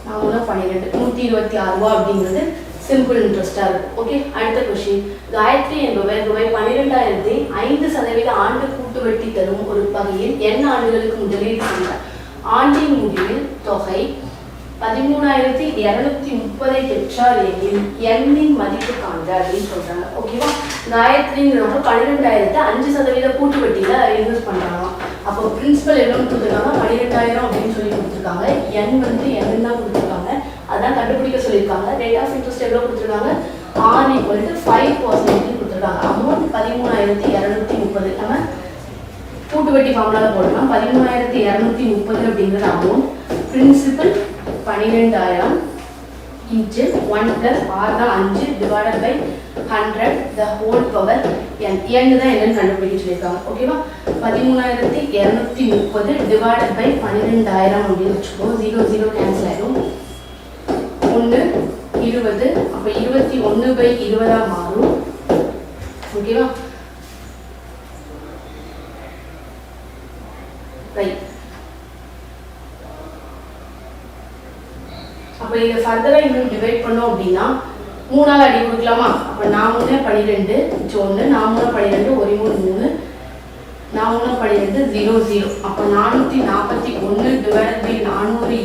[SPEAKER 1] 4 12 126 ரூபா அப்படிங்கிறது சிம்பிள் இன்ட்ரெஸ்டாக இருக்கும். ஓகே, அடுத்த கொஸ்டின். காயத்ரி என்பவர் ரூபாய் 12,000 5% ஆண்டு கூட்டு வட்டி தரும் ஒரு வகையில் n ஆண்டுகளுக்கு முதலீடு செய்தார். ஆண்டின் முடிவில் தொகை 13,230 பெற்றார் எனில் n-இன் மதிப்பு காண்க அப்படின்னு சொல்றாங்க. ஓகேவா? காயத்ரிங்கிறவங்க 12,000 5% கூட்டு வட்டியில இன்வெஸ்ட் பண்றாங்க. அப்போ பிரின்சிபல் எவ்வளவு கொடுத்துருக்காங்க? 12,000 அப்படின்னு சொல்லி கொடுத்துருக்காங்க. n வந்து n தான் கொடுத்துருக்காங்க, அதான் கண்டுபிடிக்க சொல்லியிருக்காங்க. ரேட் ஆஃப் இன்ட்ரெஸ்ட் எவ்வளவு கொடுத்துருக்காங்க? R = 5% கொடுத்துருக்காங்க. அமௌண்ட் 13,230. நம்ம கூட்டு வட்டி ஃபார்முலால போடலாம். 13,230 அப்படிங்கிற அமௌண்ட், பிரின்சிபல் 12,000 இன்ட்டு 1 + R தான் 5 divided by 100 the whole power n. n தான் என்னன்னு கண்டுபிடிக்க சொல்லியிருக்காங்க. ஓகேவா? 13,230 டிவைடட் பை 12,000 அப்படின்னு வச்சுக்கோ. 0 0 கேன்சல் ஆயிடும். 1 20, அப்போ 21/20 மாறும். ஓகேவா? ரைட். அப்போ இதை ஃபர்தராக இன்னும் டிவைட் பண்ணோம் அப்படின்னா 3ஆல் அடி கொடுக்கலாமா? அப்போ 4 12 1, 4 12 1 3 4 12 0 0. அப்போ 441 divided by 400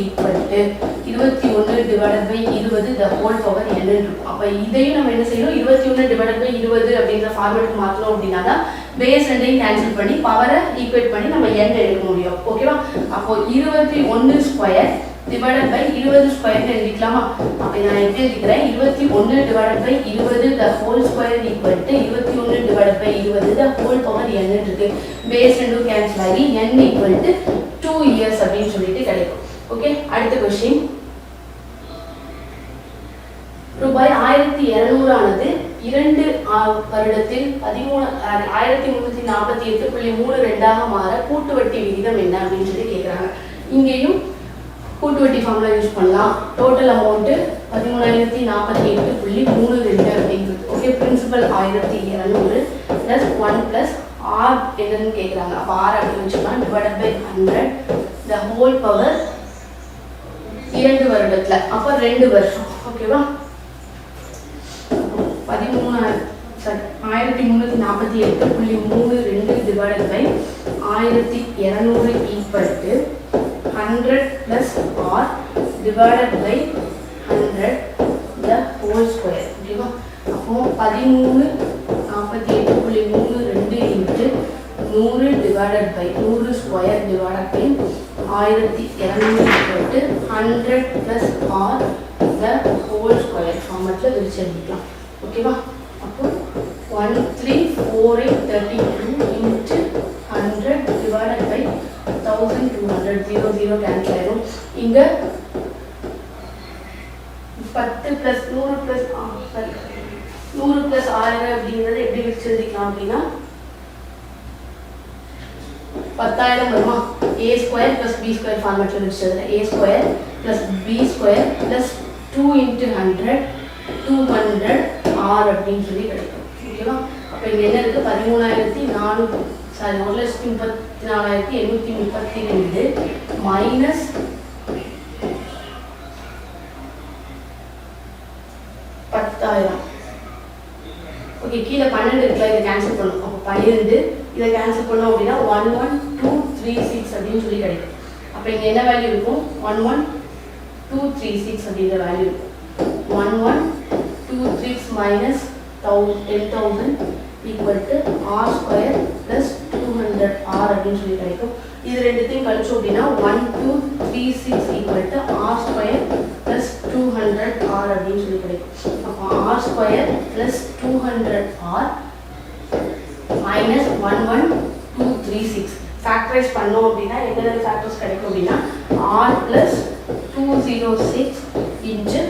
[SPEAKER 1] = 21 divided by 20 the whole power n இருக்கும். அப்போ இதையும் நம்ம என்ன செய்யணும்? 21 டிவைடட் பை 20 அப்படிங்கிற ஃபார்மேட்டுக்கு மாற்றணும் அப்படின்னா தான் பேஸ் 2ஐயும் கேன்சல் பண்ணி பவரை ஈக்குவேட் பண்ணி நம்ம n எடுக்க முடியும். ஓகேவா? அப்போ 21 ஸ்கொயர் டிவைடட் பை 20 ஸ்கொயர் எழுதிக்கலாமா? அப்போ நான் எப்படி எழுதிக்கிறேன்? 21 divided by 20 the whole square = 21 divided by 20 the whole power n இருக்கு. பேஸ் 2 கேன்சல் ஆகி n = 2 இயர்ஸ் அப்படின்னு சொல்லிட்டு கிடைக்கும். ஓகே, அடுத்த கொஸ்டின். ரூபாய் 1,200 ஆனது 2 வருடத்தில் 1348.32 மாற கூட்டு வட்டி விகிதம் என்ன அப்படின்னு சொல்லி கேட்குறாங்க. இங்கேயும் கூட்டு வட்டி ஃபார்முலா யூஸ் பண்ணலாம். டோட்டல் அமௌண்ட்டு 1348.32 அப்படிங்கிறது. ஓகே, பிரின்சிபல் 1,200 + 1 + R என்னன்னு கேட்குறாங்க. அப்போ R அப்படின்னு வச்சுக்கலாம். Divided by 100 the whole power 2 வருடத்தில், அப்போ 2 வருஷம். ஓகேவா? 1348.32 divided by 1200 equal to 100 plus R divided by 100 the whole square. ஓகேவா? அப்போ 1348.32 into 100 divided by 100 square divided by 1200 equal to 100 plus R the whole square ஃபார்மேட்டில் விரிச்சு எழுதிக்கலாம். ஓகேவா? அப்போ 134832 இன்ட்டு 100 டிவைடட் பை 1200 00 கேன்சல் ஆயிடும். இங்கே 10 ப்ளஸ் 100 ப்ளஸ் 100 ப்ளஸ் 1000 அப்படிங்கிறது எப்படி விரிச்சு எழுதிக்கலாம் அப்படின்னா 10,000 வருமா? a square plus b square ஃபார்மேட்டில் விரிச்சு எழுதுறேன். a square plus b square plus 2 into 100 200 r அப்படின்னு சொல்லி கிடைக்கும். ஓகேவா? அப்போ இங்கே என்ன இருக்குது? 1,34,832 மைனஸ் 10,000. ஓகே, கீழே 12 இருக்குல்ல, இதை கேன்சல் பண்ணணும். அப்போ 12 இதை கேன்சல் பண்ணோம் அப்படின்னா 11236 அப்படின்னு சொல்லி கிடைக்கும். அப்போ இங்கே என்ன வேல்யூ இருக்கும்? 11236 அப்படிங்கிற வேல்யூ இருக்கும். 1126 minus 10,000 equal to r square plus 200 r அப்படின்னு சொல்லி கிடைக்கும். இது ரெண்டுத்தையும் கழிச்சோம் அப்படின்னா 1236 equal to r square plus 200 r அப்படின்னு சொல்லி கிடைக்கும். அப்போ r square plus 200 r minus 11236 factorise பண்ணோம் அப்படின்னா என்னென்ன ஃபேக்டர்ஸ் கிடைக்கும் அப்படின்னா r plus 206 into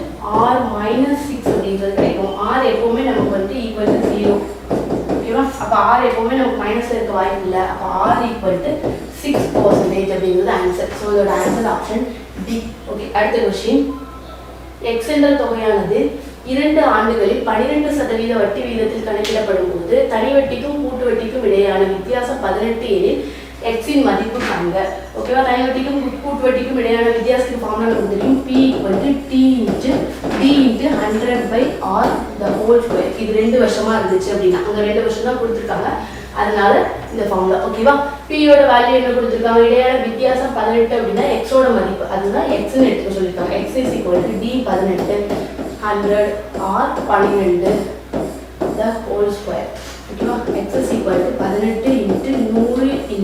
[SPEAKER 1] r minus 6 அப்படிங்கிறது கிடைக்கும். ஆர் எப்போவுமே நமக்கு வந்து ஈக்குவல் டு 0. ஓகேவா? அப்போ ஆர் எப்போவுமே நமக்கு மைனஸில் இருக்க வாய்ப்பு இல்லை. அப்போ ஆர் ஈக்குவல் டு 6% அப்படிங்கிறது ஆன்சர். ஸோ இதோட ஆன்சர் ஆப்ஷன் டி. ஓகே, அடுத்த கொஸ்டின். எக்ஸ் என்ற தொகையானது 2 ஆண்டுகளில் 12% வட்டி வீதத்தில் கணக்கிடப்படும் போது தனி வட்டிக்கும் கூட்டு வட்டிக்கும் இடையேயான வித்தியாசம் 18 எனில் எக்ஸின் மதிப்பு காண்க. ஓகேவா? தனி வட்டிக்கும் கூட்டு வட்டிக்கும் இடையான வித்தியாசத்துக்கு ஃபார்முலா நமக்கு தெரியும். P = T × D × 100/R the whole square. இது 2 வருஷமா இருந்துச்சு அப்படின்னா அங்கே 2 வருஷம் தான் கொடுத்துருக்காங்க. அதனால இந்த ஃபார்முலா. ஓகேவா? P யோட வேல்யூ என்ன கொடுத்துருக்காங்க? இடையான வித்தியாசம் 18 அப்படின்னா எக்ஸோட மதிப்பு, அதுதான் எக்ஸ்ன்னு எடுத்துக்க சொல்லியிருக்காங்க. X = D 18 100R 12 the whole square. ஓகேவா? X = 18 × 100 ×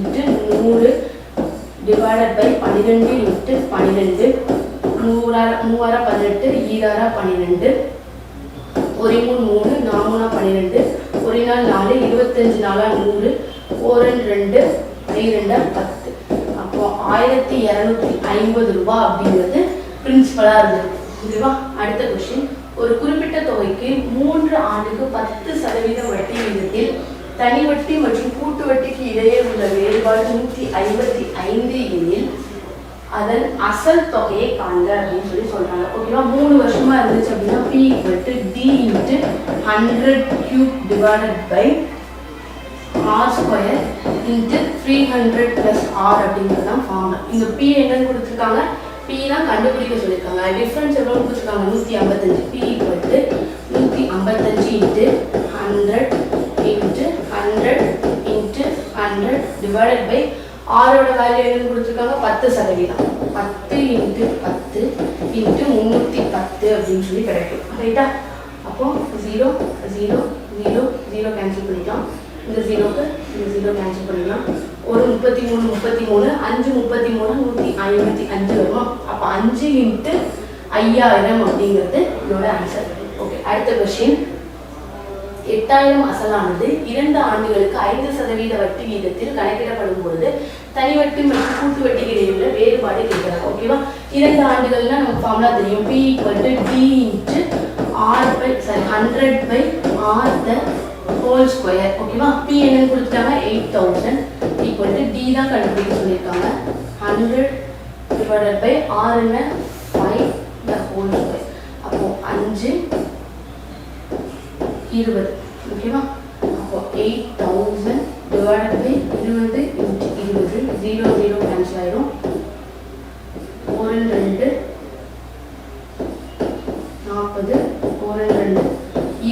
[SPEAKER 1] 100 divided by 12 × 12 3 18 ஈராரா 12 ஒரு 3 4 12 ஒரு நாள் 4 25 4 100 4 2 2 10. அப்போ 1250 ரூபாய் அப்படிங்கிறது பிரின்சிபலா இருந்தது. ஓகேவா? அடுத்த கொஸ்டின். ஒரு குறிப்பிட்ட தொகைக்கு 3 ஆண்டுக்கு 10% வட்டி விகிதத்தில் தனி வட்டி மற்றும் கூட்டு வட்டிக்கு இடையே உள்ள வேறுபாடு 155 எனில் அதன் அசல் தொகையை காண்க அப்படின்னு சொல்லி சொல்றாங்க. ஓகேவா? 3 வருஷமா இருந்துச்சு அப்படின்னா P = D × 100³ divided by R square × 300 + R அப்படிங்கிறது தான் ஃபார்முலா. இந்த P என்னன்னு கொடுத்துருக்காங்க? P தான் கண்டுபிடிக்க சொல்லியிருக்காங்க. டிஃபரன்ஸ் எவ்வளோ கொடுத்துருக்காங்க? 155. P = 155 × 100 × 100 × 100 divided by ஆரோட வேல்யூ என்னன்னு கொடுத்துருக்காங்க? 10%. 10 × 10 × 310 அப்படின்னு சொல்லி கிடைக்கும். ரைட்டா? அப்போ 0 0 0 0 கேன்சல் பண்ணிக்கலாம். இந்த 0க்கு இந்த 0 கேன்சல் பண்ணிக்கலாம். ஒரு 33 33 5 33 155 வரும். அப்போ 5 × 5000 அப்படிங்கிறது இதோட ஆன்சர். ஓகே, அடுத்த கொஸ்டின். 8000 அசலானது 2 ஆண்டுகளுக்கு 5% வட்டி வீதத்தில் கணக்கிடப்படும் பொழுது தனி வட்டி மற்றும் கூட்டு வட்டிக்கு இடையிலுள்ள வேறுபாடு கேட்கிறாங்க. ஓகேவா? 2 ஆண்டுகள்னா நமக்கு ஃபார்முலா தெரியும். P = D × 100/R the whole square. ஓகேவா? P என்னன்னு கொடுத்துட்டாங்க? 8000 = D தான் கண்டுபிடிக்க சொல்லியிருக்காங்க. 100 divided by R என்ன? 5 the whole square. அப்போ 5 20. ஓகேவா? அப்போ 8000 divided by 20 × 20 0 0 கேன்சல் ஆயிடும். 4 2 40 4 2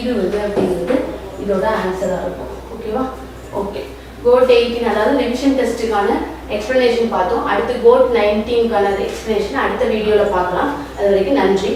[SPEAKER 1] 20 அப்படிங்கிறது இதோட ஆன்சராக இருக்கும். ஓகேவா? ஓகே, கோட் 18 அதாவது ரிவிஷன் டெஸ்ட்டுக்கான எக்ஸ்ப்ளனேஷன் பார்த்தோம். அடுத்து கோட் 19க்கான எக்ஸ்ப்ளனேஷன் அடுத்த வீடியோவில் பார்க்கலாம். அது வரைக்கும் நன்றி.